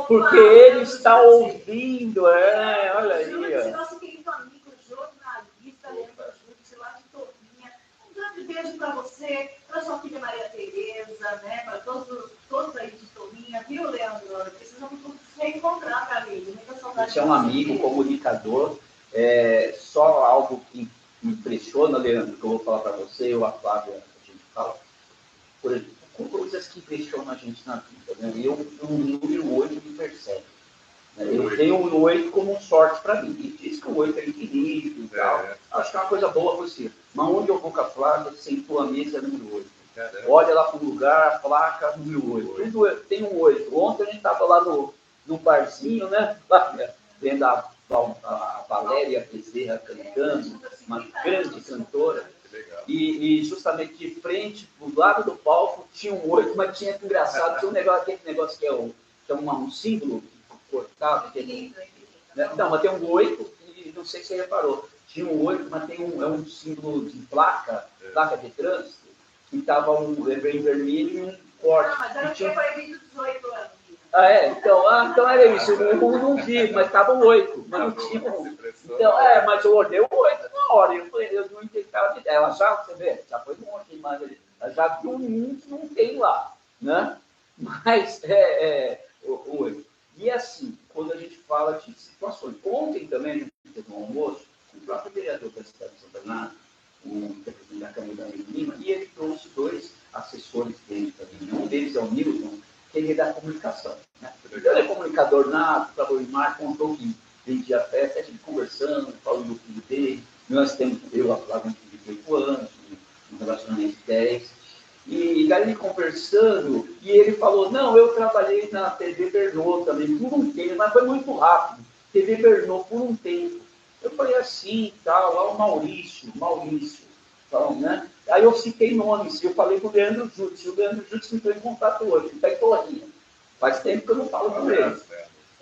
porque ele está ouvindo, olha aí. Esse nosso querido amigo jornalista, Leandro Júdice, lá de Torrinha. Um grande beijo para você, para sua filha Maria Tereza, né? Para todos aí de Torrinha, viu, Leandro? Precisamos se reencontrar, meu amigo. Muita saudade. Você é um amigo, comunicador, só algo que me impressiona, Leandro, que eu vou falar para você, eu, a Flávia, a gente fala, por exemplo, com coisas que impressionam a gente na vida. Né? Eu, o número 8 me persegue. Né? Eu tenho o 8 como um sorte para mim. E diz que o 8 é equilíbrio e tal. Acho que é uma coisa boa para você. Mas onde eu vou com a Flávia, sentou a mesa número 8. Olha lá para o lugar, placa número 8. Tudo tem um 8. Ontem a gente estava lá no barzinho, né? Lá, vendo a Valéria Bezerra cantando, uma grande cantora. E justamente de frente, do lado do palco, tinha um 8, mas tinha que engraçado, tinha um negócio, aquele negócio que é um símbolo cortado. Não, mas tem um 8, e não sei se você reparou. Tinha um 8, mas tem um símbolo de placa de trânsito, que estava um vermelho e um corte. Não, mas era porque foi 18 anos. Então era isso. Eu não vi, mas estava o 8. Mas não tinha um. Então, mas eu olhei o 8 na hora. Eu não entendi. Ela já, você vê, já foi um monte de imagem. Ela já viu um que não tem lá. Né? Mas o 8. E assim, quando a gente fala de situações. Ontem também a gente teve um almoço com o próprio vereador da cidade de São Bernardo, da Câmara da Lima, e ele trouxe 2 assessores dele também. Um deles é o Nilton, que ele é da comunicação. Né? Então, ele é comunicador nato, trabalhou em mar, contou que vendia festa, a gente conversando, falando do filho dele. Nós temos, eu, a Flávia, um filho de 8 anos, um relacionamento de 10. E daí ele conversando, e ele falou, não, eu trabalhei na TV Bernô também, por um tempo, mas foi muito rápido. TV Bernô, por um tempo. Eu falei assim, tal, lá o Maurício, tal, né? Aí eu citei nomes, eu falei com o Leandro Jutz, o Leandro Jutz entrou em contato hoje, ele está em Torrinha. Faz tempo que eu não falo com ele.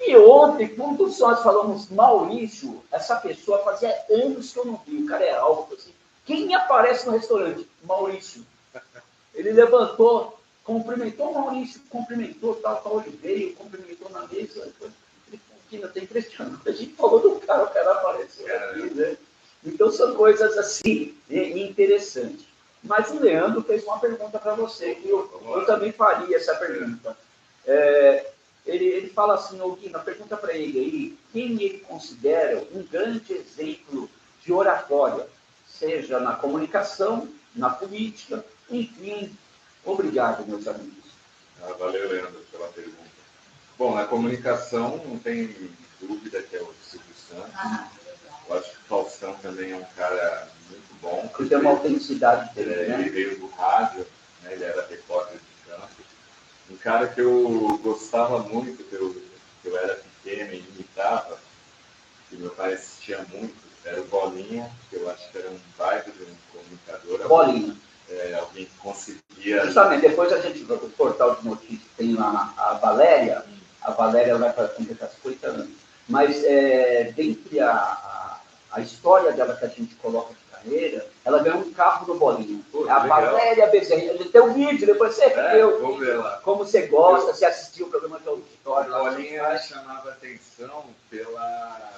E ontem, quando nós falamos Maurício, essa pessoa fazia anos que eu não vi, o cara é alto, assim. Quem aparece no restaurante? Maurício. Ele levantou, cumprimentou o Maurício, cumprimentou, tal, ele veio, cumprimentou na mesa. Ele tem impressionante. A gente falou do cara, o cara apareceu aqui, né? Então são coisas assim interessantes. Mas o Leandro fez uma pergunta para você, que eu também faria essa pergunta. Ele fala assim, Guina, pergunta para ele aí, quem ele considera um grande exemplo de oratória, seja na comunicação, na política, enfim. Obrigado, meus amigos. Valeu, Leandro, pela pergunta. Bom, na comunicação não tem dúvida que é o Silvio Santos. Eu acho que o Faustão também é um cara muito bom. Ele tem uma autenticidade dele, né? Ele veio do rádio, né? Ele era repórter de campo. Um cara que eu gostava muito, que eu era pequeno e imitava, que meu pai assistia muito, era o Bolinha, que eu acho que era um baita de um comunicador. Bolinha. Alguém que conseguia... Justamente, depois a gente, no portal de notícias, tem lá a Valéria vai para completar 50 anos, mas dentre a história dela que a gente coloca de carreira, ela ganhou um carro do Bolinha. A legal. Valéria Bezerra, a gente tem um vídeo, depois você viu vou ver lá. como você gosta, você assistiu o programa de auditório. A Bolinha chamava atenção pela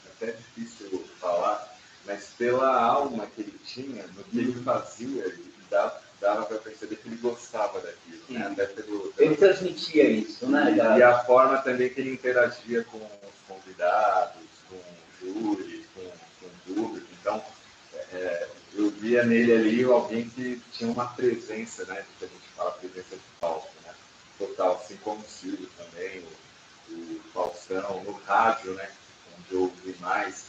até difícil falar, mas pela alma que ele tinha, no que ele fazia, ele dava para perceber que ele gostava daquilo. Né? Até ele transmitia isso, né? E a forma também que ele interagia com os convidados, com o júri, com o público. Então, eu via nele ali alguém que tinha uma presença, né? Que a gente fala presença de palco, né? Total, assim como o Silvio também, o Faustão, no rádio, né? Onde eu ouvi mais,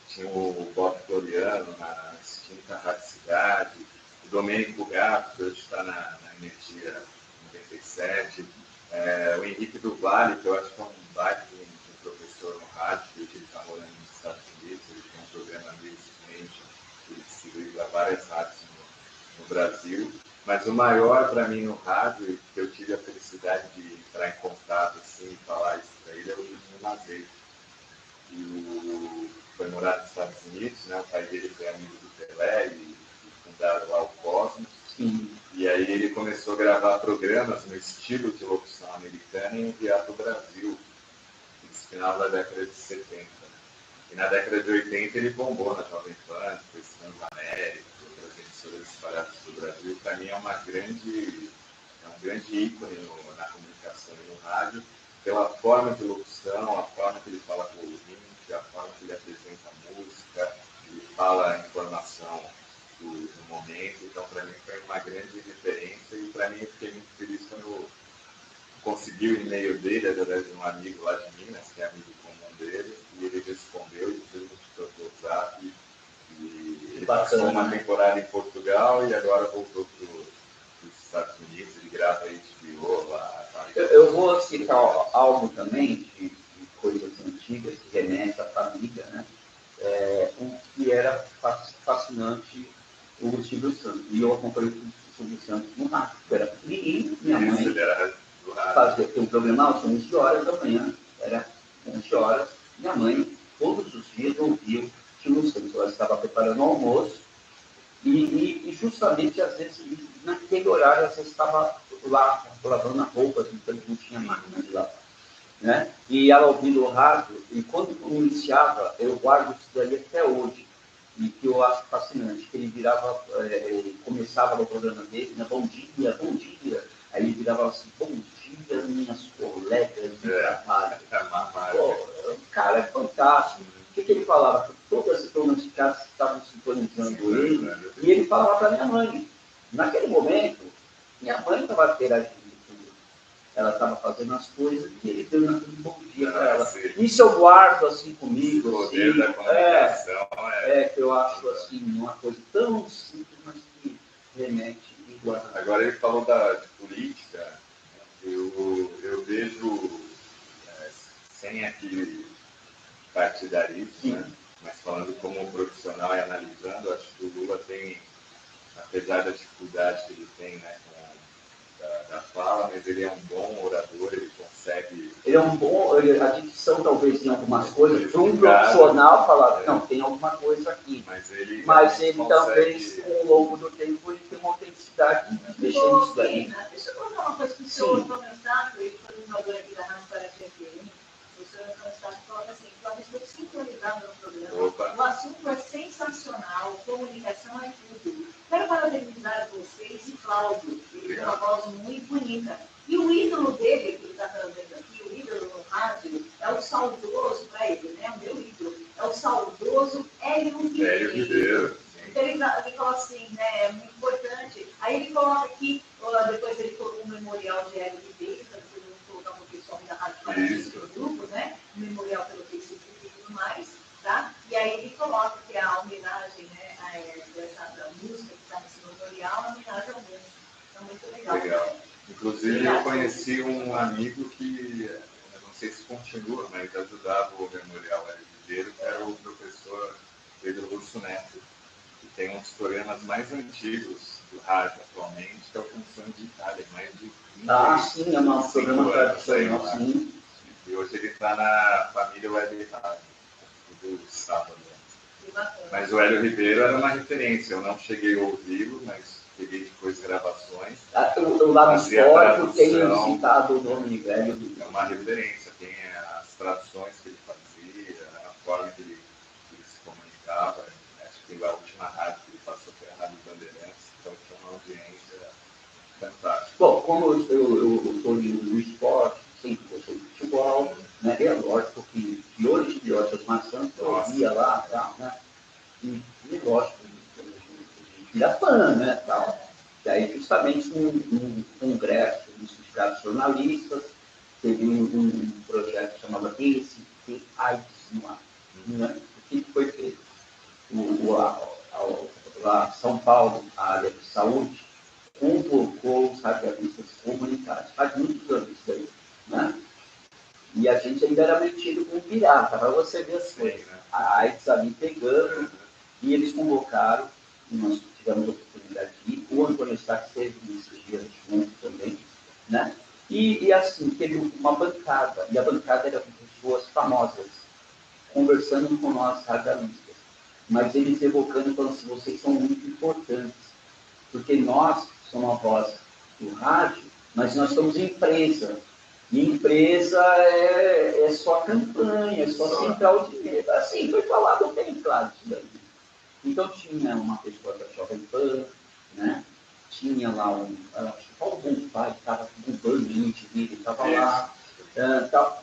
tinha o Bob Floriano na extinta Rádio Cidade, o Domênico Gato, que hoje está na Energia 97, o Henrique do Vale, que eu acho que é um baita de um professor no rádio, que ele está morando nos Estados Unidos, ele tem um programa Nation, ele distribui a várias rádios no Brasil. Mas o maior para mim no rádio, que eu tive a felicidade de entrar em contato assim, e falar isso para ele, é o Júnior Mazeiro. Foi morar nos Estados Unidos, né? O pai dele foi amigo do Pelé e fundaram lá o Cosmos. Sim. E aí ele começou a gravar programas no estilo de locução americana e enviar para o Brasil, no final da década de 70. E na década de 80 ele bombou na Jovem Pan, foi Transamérica, outras emissoras espalhadas do Brasil. Para mim é um grande ícone na comunicação e no rádio, pela forma de locução, a forma que ele fala com o ouvinte, a forma que ele apresenta a música, ele fala em informação do momento. Então, para mim, foi uma grande referência e, para mim, eu fiquei muito feliz quando eu consegui o e-mail dele através de um amigo lá de Minas, que é amigo comum dele, e ele respondeu e depois a gente trocou o WhatsApp. E ele passou uma temporada em Portugal e agora voltou para os Estados Unidos. Ele grava HBO lá. Eu vou citar algo também de coisas antigas que remete à família, né? O que era fascinante o Silvio Santos. E eu acompanhei o Silvio Santos no rádio. Eu era pequenininho, minha mãe ele era do rádio. fazia um programa, são 11 horas da manhã, era 11 horas, minha mãe, todos os dias, ouvia o Silvio Santos. Ela estava preparando o almoço e justamente, às vezes, naquele horário, às vezes estava lá, lavando a roupa, então não tinha máquina de lavar. Né? E ela ouvindo o rádio, e quando iniciava, eu guardo isso daí até hoje, e que eu acho fascinante, que ele virava, ele começava no programa dele, né? Bom dia, bom dia. Aí ele virava assim, bom dia, minhas colegas de trabalho. Pô, o cara é fantástico. O que ele falava? Todas as turmas de casa estavam sintonizando ele, e ele falava para minha mãe. Naquele momento, minha mãe estava interagindo. Ela estava fazendo as coisas e ele deu aquele bom dia para ela. Isso eu guardo assim comigo. O poder da comunicação que eu acho assim, uma coisa tão simples, mas que remete e guarda. Agora ele falou de política, eu vejo, sem aquele partidarismo, né? Mas falando como profissional e analisando, acho que o Lula tem, apesar da dificuldade que ele tem, né, da fala, mas ele é um bom orador, ele consegue... Ele é um bom... a dicção talvez em algumas coisas, para um profissional falar, não, tem alguma coisa aqui. Mas ele consegue... talvez, ao longo do tempo, ele tem uma autenticidade mexendo nisso daí. Deixa eu contar uma coisa que o senhor Antônio Eustáquio, ele foi um jogador aqui da Rádio Paraty FM, o senhor Antônio Eustáquio falava assim, que eu estou sincronizado no programa. Opa. O assunto é sensacional, comunicação é tudo. Quero parabenizar vocês e Cláudio, ele tem uma voz muito bonita. E o ídolo dele, que ele está trazendo aqui, o ídolo no rádio, é o saudoso, para ele, né? O meu ídolo, é o saudoso Hélio Ribeiro. Então ele fala assim, né? É muito importante. Aí ele coloca aqui, depois ele colocou um memorial de Hélio Ribeiro, para depois eu colocar o pessoal da Rádio Paraty no grupo, né? Um memorial pelo Facebook e tudo mais, tá? E aí ele coloca que a homenagem, né? Da música que está nesse memorial, a homenagem ao músico. Então, muito legal. Inclusive, eu conheci um amigo que, eu não sei se continua, mas ajudava o Memorial Hélio Ribeiro, que era o professor Pedro Russo Neto, que tem um dos programas mais antigos do rádio atualmente, que é o Função de Itália, mais de 20 sim, é um programa tradicional, sim. E hoje ele está na família Web Rádio, do sábado. Mas o Hélio Ribeiro era uma referência, eu não cheguei a ouvi-lo, mas peguei depois gravações. O lado histórico tem citado o nome de Hélio Ribeiro. É uma referência, tem as traduções que ele fazia, a forma que ele se comunicava. Acho que a última rádio que ele passou foi a Rádio Bandeirantes, então tinha uma audiência fantástica. Bom, como eu estou no esporte, sempre gostei de futebol, né? É lógico que hoje de outras maçãs eu via lá, tal, né? E lógico, vira fã, né? Tal. E aí, justamente, num congresso dos sindicatos jornalistas, teve um projeto chamado Esse AIDS no ar. Né? O que foi feito? Lá São Paulo, a área de saúde, convocou os radialistas comunitários. Faz muitos anos isso aí, né? E a gente ainda era metido com pirata, para você ver as coisas. A AIDS ali pegando, e eles convocaram, e nós tivemos a oportunidade de ir. O Antônio Eustáquio esteve nesses dias junto também, né? E assim, teve uma bancada, e a bancada era com pessoas famosas, conversando com nós radialistas, mas eles evocando e falando assim, vocês são muito importantes, porque nós somos a voz do rádio, mas nós somos empresa. E empresa é só campanha, é só central de dinheiro. Assim, foi falado bem claro isso daí. Então tinha uma pessoa da Jovem Pan, né? Tinha lá acho que o Bonfá estava com um banho de MTV, ele estava lá.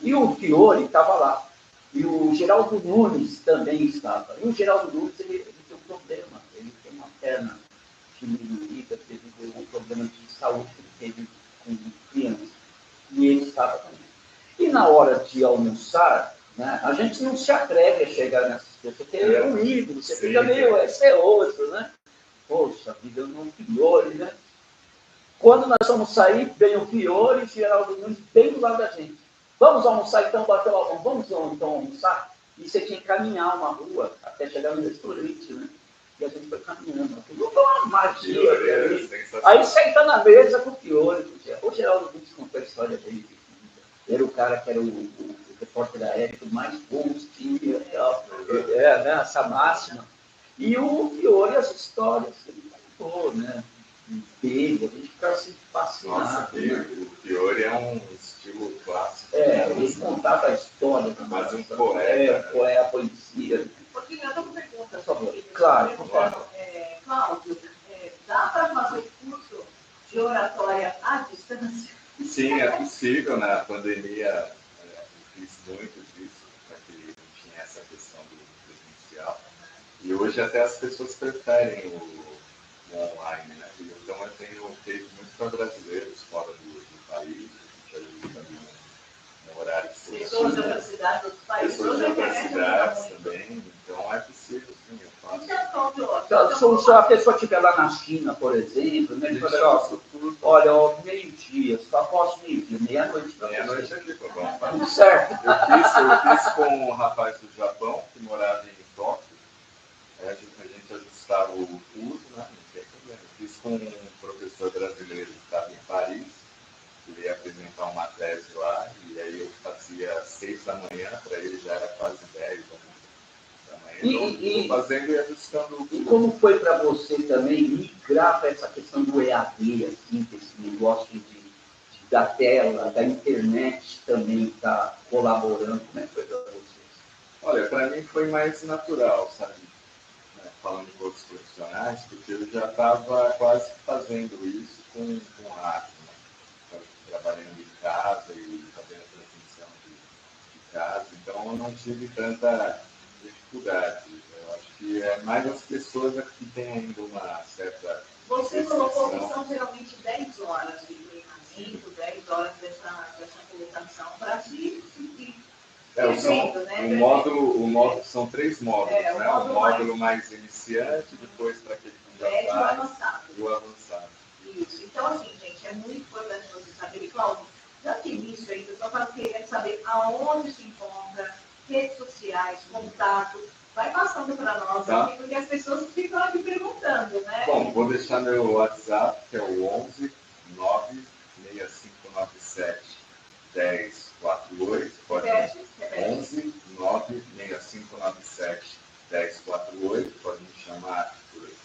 E o Fiore estava lá. E o Geraldo Nunes também estava. E o Geraldo Nunes, ele tem um problema. perna diminuída devido a um problema de saúde que ele teve com criança. E ele estava também. E na hora de almoçar, né, a gente não se atreve a chegar nessas pessoas, porque é um livro, você fica meio receoso, né? Poxa, vida, não Fiore, né? Quando nós vamos sair, vem o Fiore e Geraldo Nunes bem do lado da gente. Vamos almoçar, então, bateu a mão. Vamos então almoçar? E você tinha que caminhar uma rua até chegar no restaurante, né? E a gente foi caminhando. Aquilo foi uma magia. Aí senta na mesa com o Fiore. O Geraldo Nunes contou a história dele. Era o cara que era o repórter aéreo mais bom tinha, né, essa máxima. E o Fiore, as histórias que ele contou, né? Dele, a gente ficava assim fascinado. Nossa, o Fiore é um estilo clássico. Ele contava a história. Mas um poeta. Poeta, poesia. Porque eu estou com pergunta. Por favor. Claro. Cláudio, dá para fazer curso de oratória à distância? Sim, é possível. Na pandemia, eu fiz muito disso, porque não tinha essa questão do presencial. E hoje até as pessoas preferem o online, né? Então eu tenho feito muito para brasileiros fora do país, que a gente ajuda no horário de pessoas de outras cidades, outros países. Pessoas de outras cidades também, então é possível, sim, eu faço. Então, se a pessoa estiver lá na China, por exemplo, né, ele fala, olha, meio-dia, só posso meio-dia, meia-noite. Meia-noite aqui, tá bom? Tudo certo. Eu fiz com um rapaz do Japão, que morava em Tóquio, a gente ajustava o curso, né? Não tem problema. Eu fiz com um professor brasileiro que estava em Paris, ele ia apresentar uma tese lá, e aí eu fazia 6 da manhã, para ele já era quase 10 da manhã. Então, estou fazendo e ajustando o curso. E como foi para você também migrar para essa questão do EAD, assim, esse negócio da tela, da internet também está colaborando? Como é que foi para vocês? Olha, para mim foi mais natural, sabe? Falando com outros profissionais, porque eu já estava quase fazendo isso com arte, né? Trabalhando em casa e fazendo a transmissão de casa, então eu não tive tanta dificuldade. Eu acho que é mais as pessoas que têm ainda uma certa... Você colocou que são geralmente 10 horas de treinamento, 10 horas dessa colocação para se sentir. O módulo são 3 módulos, né? O módulo mais iniciante, depois para aquele que já faz, e o avançado. Isso. Então, assim, gente, é muito importante você saber, Cláudio, já tem isso aí, eu só estava querendo saber aonde se encontra, redes sociais, contato, vai passando para nós, tá? Aqui, porque as pessoas ficam aqui perguntando, né? Bom, vou deixar meu WhatsApp, que é o 11 96597 1048, pode 11 96597 1048, pode me chamar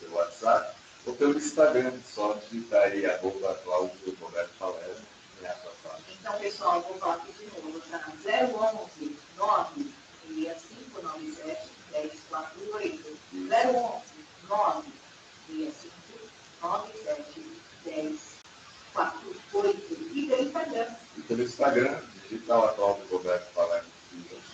pelo WhatsApp, ou pelo Instagram, só digitar aí @Cláudio Roberto Palermo, me acha fácil. Então, pessoal, vou falar aqui de novo, tá? 011 96597 1048, 011 96597 1048, e pelo Instagram. E pelo Instagram, digital Cláudio Roberto Palermo,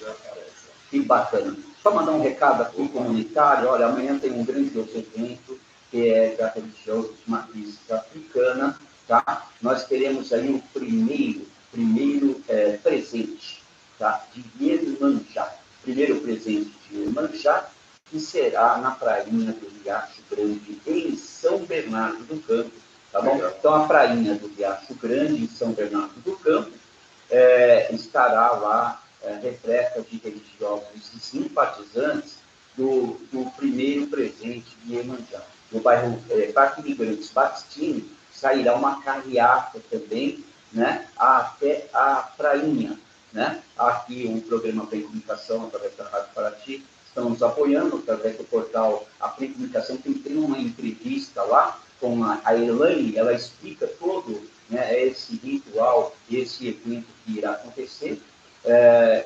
já aparece. Que bacana. Só mandar um recado aqui comunitário. Olha, amanhã tem um grandioso evento que é da religião de matriz africana, tá? Nós teremos aí o primeiro presente, tá? De Iemanjá. Primeiro presente de Iemanjá, que será na prainha do Riacho Grande, em São Bernardo do Campo, tá bom? Então, a prainha do Riacho Grande, em São Bernardo do Campo, estará lá repleta de religiosos e simpatizantes do primeiro presente de Iemanjá. No bairro Parque Imigrantes Batistini, sairá uma carreata também, né, até a prainha, né? Aqui um programa Frei Comunicação, através da Rádio Paraty, estamos apoiando, através do portal A Frei Comunicação, tem uma entrevista lá com a Elaine, ela explica todo, né, esse ritual, esse evento que irá acontecer,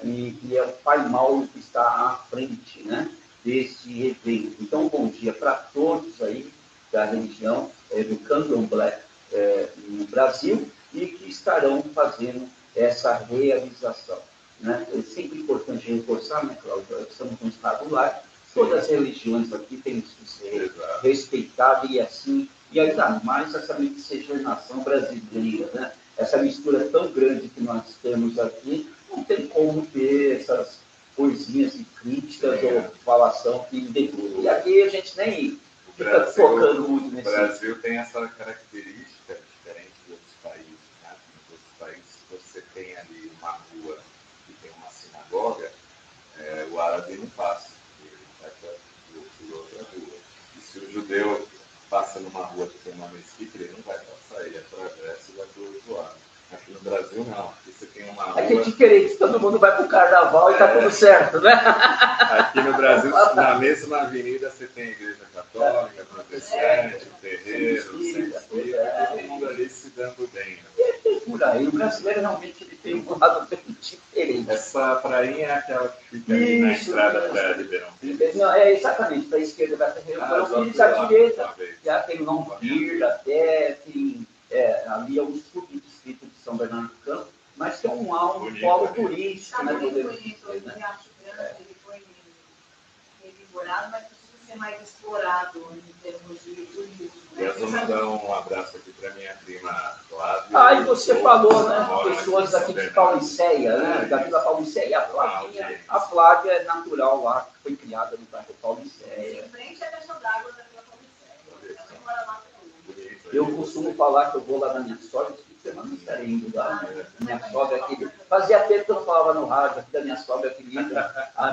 e é o Pai Mauro que está à frente, né, desse evento. Então, bom dia para todos aí da religião do Candomblé no Brasil e que estarão fazendo essa realização, né? É sempre importante reforçar, né, Cláudio? Estamos no estado laico, Todas as religiões aqui têm que ser respeitadas e assim, e ainda mais essa miscigenação brasileira, né? Essa mistura tão grande que nós temos aqui, não tem como ter essas coisinhas de críticas ou falação que dedura. E aqui a gente nem fica focando muito nesse. O Brasil tem essa característica diferente de outros países, né? Em outros países, você tem ali uma rua e tem uma sinagoga, o árabe não passa, ele vai para outra rua. E se o judeu passa numa rua que tem uma mesquita, ele não vai passar, ele atravessa e vai para o outro lado. Aqui no Brasil, não. Aqui você tem uma rua... Aqui é diferente, todo mundo vai para o carnaval e está tudo certo, né? Aqui no Brasil, na mesma avenida, você tem a igreja católica, protestante, o terreiro, o centro espírita, todo mundo ali se dando bem. Né? Por aí, o brasileiro realmente ele tem um lado bem diferente. Essa prainha é aquela que fica ali na estrada para Ribeirão Pires. Não, exatamente, para a esquerda vai para Ribeirão Pires, à direita já tem o Lombir, até tem ali alguns subdistritos de São Bernardo do Campo, mas que é um polo turístico. Está né, muito bonito, o Riacho Grande, ele foi revigorado, mas precisa ser mais explorado em termos de turismo. Eu vou mandar um abraço aqui para minha prima Flávia. Ah, e você falou, né? Pessoas daqui de Paulicéia, né? Da Vila Paulicéia, e a Flavinha. A Flávia é natural lá, que foi criada no bairro Paulicéia. Em frente à caixa d'água da Vila Paulicéia. Ela mora lá até hoje. Eu costumo falar que eu vou lá na minha sogra, esse semana não estarei indo lá. Minha sogra querida. Fazia tempo que eu não falava no rádio aqui da minha sogra querida, a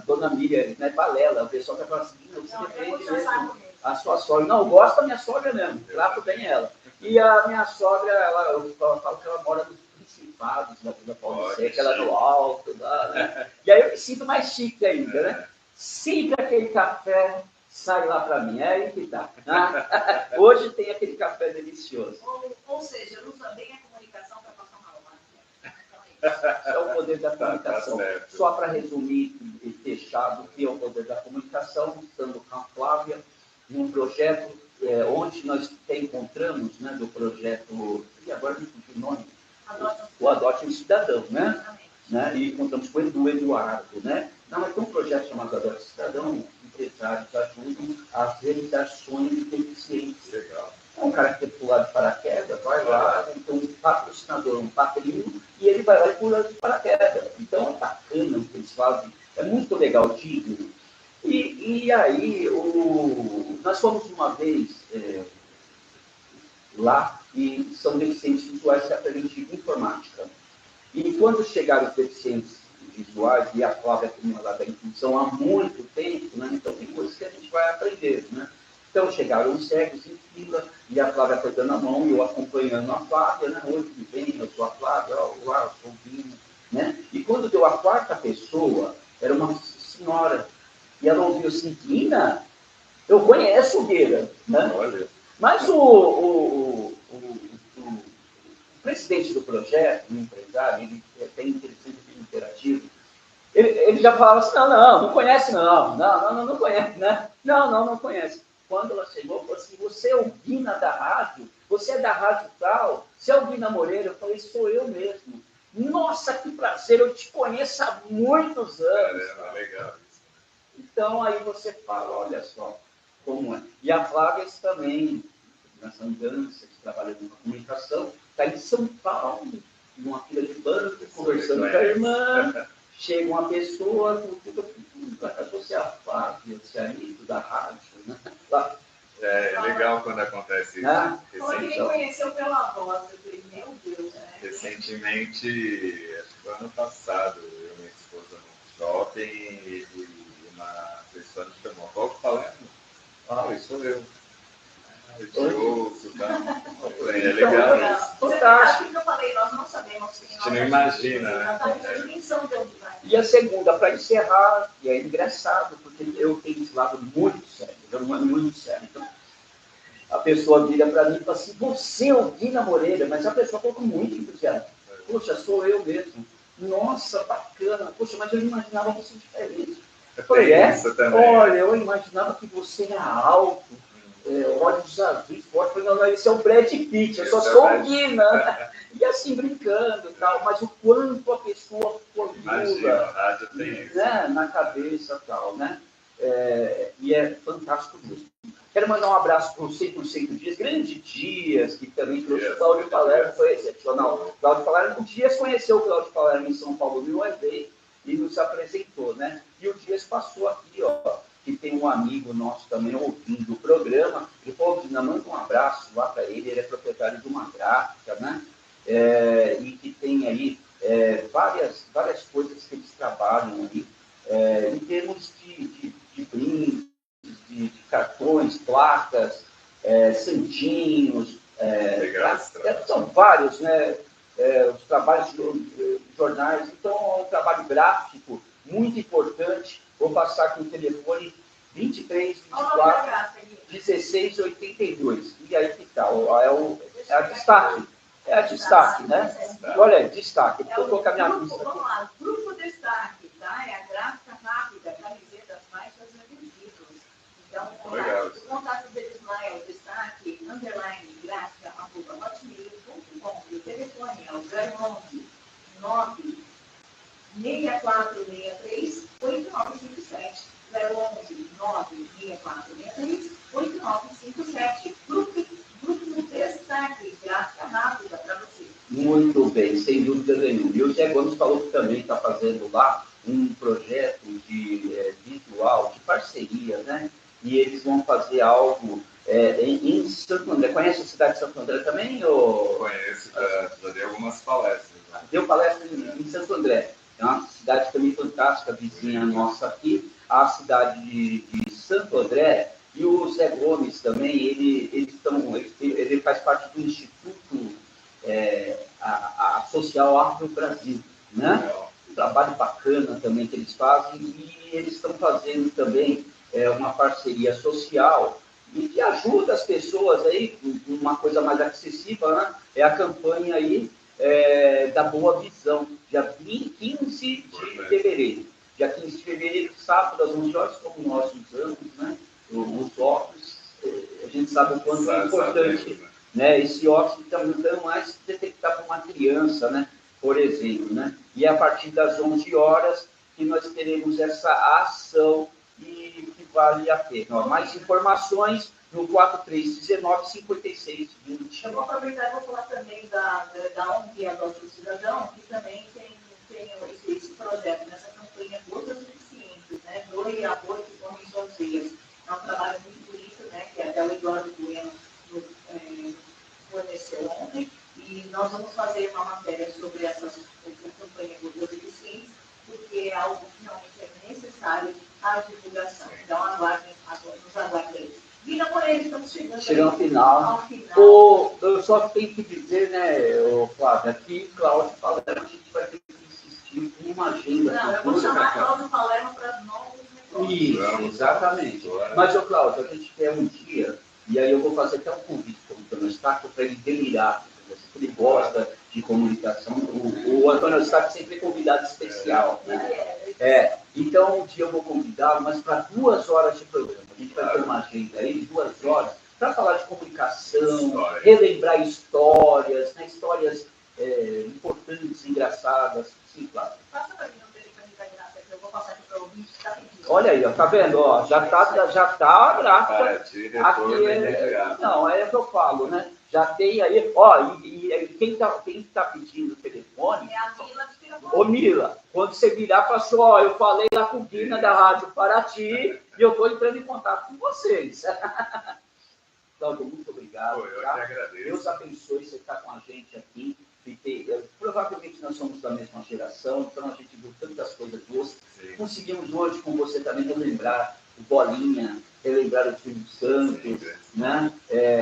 dona Miriam, né? Balela. O pessoal que fala assim, você depende mesmo. A sua sogra. Não, eu gosto da minha sogra mesmo, trato bem ela. E a minha sogra, eu falo que ela mora nos Principados da Vila Paulicéia, que ela é do alto. Né? E aí eu me sinto mais chique ainda, né? Sempre aquele café sai lá para mim, é aí que tá. Né? Hoje tem aquele café delicioso. Ou seja, usa bem a comunicação para passar uma hora. Então é isso. É o poder da comunicação. Só para resumir e fechar o que é o poder da comunicação, estando com a Flávia, num projeto onde nós encontramos, né, do projeto, e agora me fugiu o nome, o Adote um Cidadão, né? E encontramos com o Eduardo, né? Não, mas tem um projeto chamado Adote um Cidadão, empresários ajudam a realizar sonhos de deficientes. Legal. É um cara que tem pulado de paraquedas, vai lá, então um patrocinador, um padrinho, e ele vai lá e pula de paraquedas. Então é bacana o que eles fazem, é muito legal, digno. E aí, nós fomos uma vez lá e são deficientes visuais que aprendem informática. E quando chegaram os deficientes visuais, e a Flávia tem lá da inclusão há muito tempo, né? Então tem coisas que a gente vai aprender. Né? Então chegaram os cegos em fila, e a Flávia foi dando a mão, e eu acompanhando a Flávia, né? Oi, tudo bem, eu sou a Flávia, eu sou o Vino. Né? E quando deu a quarta pessoa, era uma senhora. E ela ouviu assim, Guina, eu conheço o Gueira, né? Olha. Mas o presidente do projeto, o empresário, ele é bem interessante e interativo, ele já falava assim, não conhece não conhece, né? Não conhece. Quando ela chegou, falou assim, você é o Guina da rádio? Você é da rádio tal? Você é o Guina Moreira? Eu falei, sou eu mesmo. Nossa, que prazer, eu te conheço há muitos anos. É legal. Então, aí você fala, olha só como é. E a Flávia também, nessa mudança, que trabalha com comunicação, está em São Paulo, numa fila de banco, conversando com a irmã, chega uma pessoa, você é a Flávia, você é amigo da rádio, né? É legal quando acontece isso. Quando ele conheceu pela voz, eu falei, meu Deus, né? Recentemente, acho que foi ano passado, eu e minha esposa no shopping e uma pessoa me chamou, qual que falando? Isso sou eu. É legal isso. Fantástico. Eu falei, nós não sabemos. A gente não imagina, né? E a segunda, para encerrar, e é engraçado, porque eu tenho esse lado muito sério, muito sério. Então, a pessoa vira para mim e fala assim, você é o Guina Moreira, mas a pessoa falou com muito entusiasmo. Poxa, sou eu mesmo. Nossa, bacana. Poxa, mas eu imaginava você diferente. Eu falei, olha, eu imaginava que você era alto, olhos azuis, forte. Eu falei, não, esse é o Brad Pitt, eu só sou o Guina. E assim, brincando e tal, mas o quanto a pessoa formula, né, na cabeça e tal, né? e é fantástico mesmo. Quero mandar um abraço para o 100% Dias, grande Dias, que também trouxe o Cláudio Palermo, foi excepcional. Cláudio Palermo, o Dias conheceu o Cláudio Palermo em São Paulo no UEB e nos apresentou, né? E o Dias passou aqui, ó, que tem um amigo nosso também ouvindo o programa, e falou, Dina, manda um abraço lá para ele é proprietário de uma gráfica, né? E que tem aí várias coisas que eles trabalham aí, em termos de brindes, de cartões, placas, santinhos, são vários, né? Os trabalhos de jornais, então é um trabalho gráfico muito importante. Vou passar aqui o telefone 23 24 16 82. E aí que tá, é a destaque. É a destaque, né? Olha aí, destaque. Vou colocar minha lista aqui. Vamos lá, grupo destaque, tá? É a gráfica rápida, camisetas, faixas e adesivos. Então, o contato deles lá é o destaque, underline, gráfica, @hotmail.com. O telefone é o 011 96463 8957. 011 96463 8957. Grupo destaque, gráfica rápida para você. Muito bem, sem dúvida nenhuma. E o Zé Gomes falou que também está fazendo lá um projeto de visual, de parceria, né? E eles vão fazer algo em Santo André. Conhece a cidade de Santo André também? Ou... Conheço, já dei algumas palestras. Né? Deu palestra em Santo André. É uma cidade também fantástica, vizinha nossa aqui, a cidade de Santo André. E o Zé Gomes também, ele faz parte do Instituto a Social Afro Brasil, né? Um trabalho bacana também que eles fazem, e eles estão fazendo também uma parceria social e que ajuda as pessoas aí, uma coisa mais acessível, né? É a campanha aí da Boa Visão, dia 15 de fevereiro. Dia 15 de fevereiro, sábado, às 11 horas, como nós usamos, né? Os óculos, a gente sabe o quanto é importante, né? Esse óculos então mais detectar para uma criança, né? Por exemplo, né? E a partir das 11 horas que nós teremos essa ação e que vale a pena. Ó, mais informações no 4319-5620. Eu vou aproveitar e vou falar também da ONG Adote o Cidadão, que também tem esse projeto, nessa campanha Gotas Eficientes, né? Doe aborto e homens orfeias. É um trabalho muito bonito, né? Que até o Eduardo Bueno nos forneceu ontem. E nós vamos fazer uma matéria sobre essa campanha Gotas Eficientes, porque é algo que realmente é necessário a divulgação. Então, nos aguardem. Vira por ele, estamos chegando ao final. Eu só tenho que dizer, né, Flávia, aqui Cláudio Palermo, a gente vai ter que insistir em uma agenda. Não, eu vou chamar Cláudio Palermo para novos negócios. Isso, exatamente. Mas, Cláudio, a gente quer um dia, e aí eu vou fazer até um convite para o Eustáquio para ele delirar, porque ele gosta de comunicação. O Antônio Eustáquio sempre é convidado especial, né? Então, um dia eu vou convidá-lo, mas para 2 horas de programa. A gente vai ter uma agenda aí de 2 horas para falar de comunicação, relembrar histórias, né? Histórias importantes, engraçadas. Sim, claro. Passa para mim o telefone da gráfica, eu vou passar aqui para o ouvinte que está pedindo. Olha aí, ó, tá vendo? Ó, já tá a gráfica. Aqui não, é o que eu falo, né? Já tem aí, ó, e quem tá pedindo o telefone... É a Mila de Pirapora. Ô, Mila, quando você virar, passou, ó, eu falei lá com o Guina da Rádio Paraty e eu estou entrando em contato com vocês. Cláudio, muito obrigado. Eu que agradeço. Deus abençoe você estar com a gente aqui. Provavelmente nós somos da mesma geração, então a gente viu tantas coisas boas. Conseguimos hoje com você também relembrar o Bolinha, relembrar o Silvio Santos, né?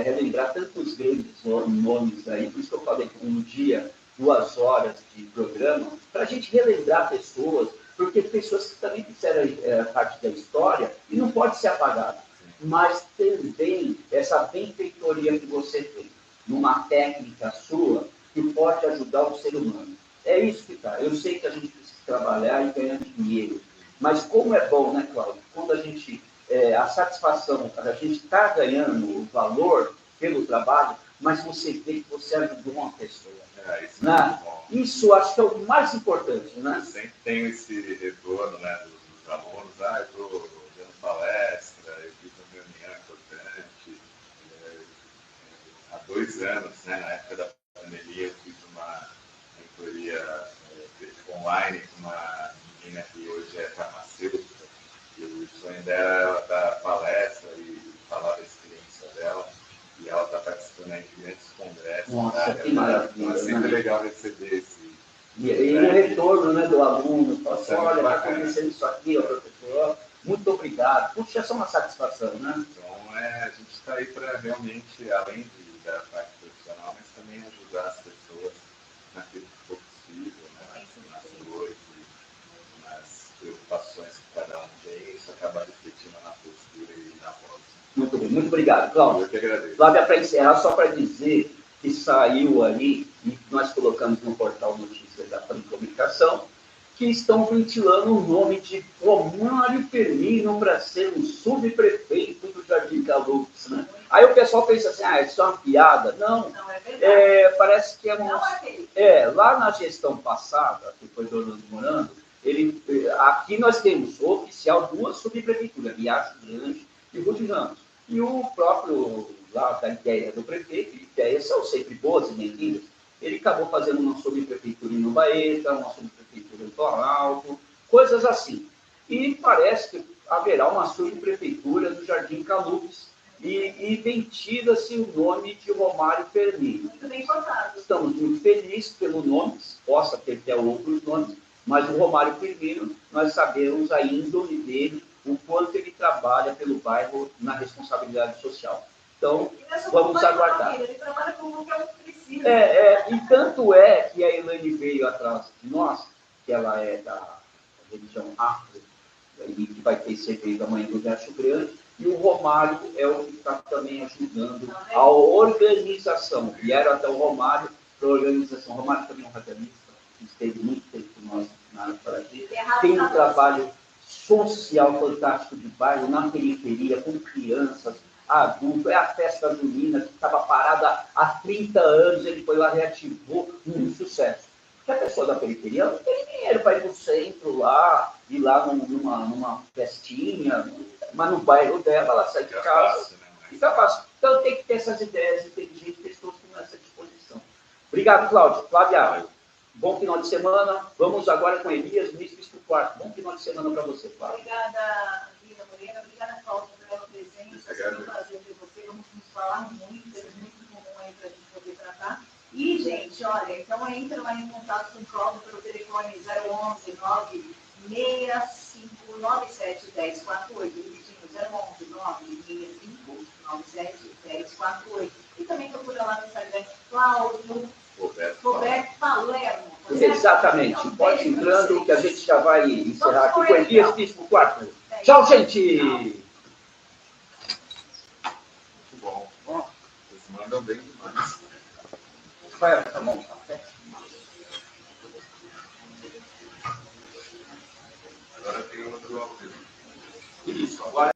Relembrar tantos grandes nomes aí. Por isso que eu falei que um dia, 2 horas de programa, para a gente relembrar pessoas, porque pessoas que também fizeram parte da história e não pode ser apagado. Mas também essa benfeitoria que você tem, numa técnica sua, que pode ajudar o ser humano. É isso que tá. Eu sei que a gente precisa trabalhar e ganhar dinheiro, mas como é bom, né, Cláudio? Quando a gente, a satisfação, a gente está ganhando o valor pelo trabalho, mas você vê que você ajudou uma pessoa. Isso, né? Isso acho que é o mais importante, né? Eu sempre tenho esse retorno, né, dos alunos, eu estou dando palestra, eu fiz uma reunião importante. Há 2 anos, né, na época da pandemia, eu fiz uma mentoria online com uma menina que hoje é farmacêutica, e o sonho dela era dar palestra e falar da experiência dela, e ela está participando aí de grandes congressos. Nossa, que maravilha. Então é sempre legal receber esse... E o retorno, né, do aluno, fala assim, Isso é muito olha, está bacana. acontecendo isso aqui, ó, professor, muito obrigado. Puxa, essa é uma satisfação, né? Então, a gente está aí para realmente, além da parte profissional, mas também ajudar as pessoas naquilo que for possível, né, nas dores, nas preocupações que cada um tem, e isso acaba refletindo na postura e na voz. Muito bem, muito obrigado, Cláudio. Eu que agradeço. Flávia, para encerrar, só para dizer que saiu ali, e nós colocamos no portal Notícias da Comunicação, que estão ventilando o nome de Romário Firmino para ser um subprefeito do Jardim Calux, né? Aí o pessoal pensa assim, é só uma piada. Não, Não é verdade. parece que é uma... Não é aquele. Lá na gestão passada, que foi do Orlando Morando, aqui nós temos oficial 2 subprefeituras, Riacho Grande e Rio Ramos. E o próprio, lá da ideia do prefeito, ideias são sempre boas e bem-vindas, ele acabou fazendo uma subprefeitura em Nova Eta, uma subprefeitura em Torralto, coisas assim. E parece que haverá uma subprefeitura do Jardim Calux, e ventila-se o nome de Romário Firmino. Muito bem contado. Estamos muito felizes pelo nome, possa ter até outros nomes, mas o Romário Firmino, nós sabemos a índole dele, o quanto ele trabalha pelo bairro na responsabilidade social. Então, vamos aguardar. Ele trabalha com o que é precisa. E tanto é que a Elaine veio atrás de nós, que ela é da religião afro, e que vai ter cerveja amanhã do Riacho Grande, e o Romário é o que está também ajudando a organização. Vieram até o Romário para a organização. O Romário também é um radialista, que esteve muito tempo com nós na área Paraty. Tem um trabalho social fantástico de bairro, na periferia, com crianças, adultos. É a festa junina que estava parada há 30 anos, ele foi lá, reativou, um sucesso. Porque a pessoa da periferia não tem dinheiro para ir no centro lá, ir lá numa festinha, mas no bairro dela, ela sai de casa. Fica fácil. Então tem que ter essas ideias inteligentes, pessoas com essa disposição. Obrigado, Cláudio. Flávia, bom final de semana. Vamos agora com Elias, Ministro do Quarto. Bom final de semana para você, Flávia. Obrigada, Lina Morena. Obrigada, Cláudio, pela presença. Foi um prazer ter você. Vamos nos falar muito, é muito comum aí para a gente poder tratar. E, gente, olha, então entra lá em contato com o Cláudio pelo telefone 011 965 97 1048. Repetindo, 011 965 97 1048. E também procura lá no Instagram, Cláudio Roberto Palermo. Exatamente. Pode ir entrando, que a gente já vai encerrar aqui com Elias, Bispo Quarto. Tchau, gente! Muito bom. Vocês mandam bem demais. Vai, tá bom.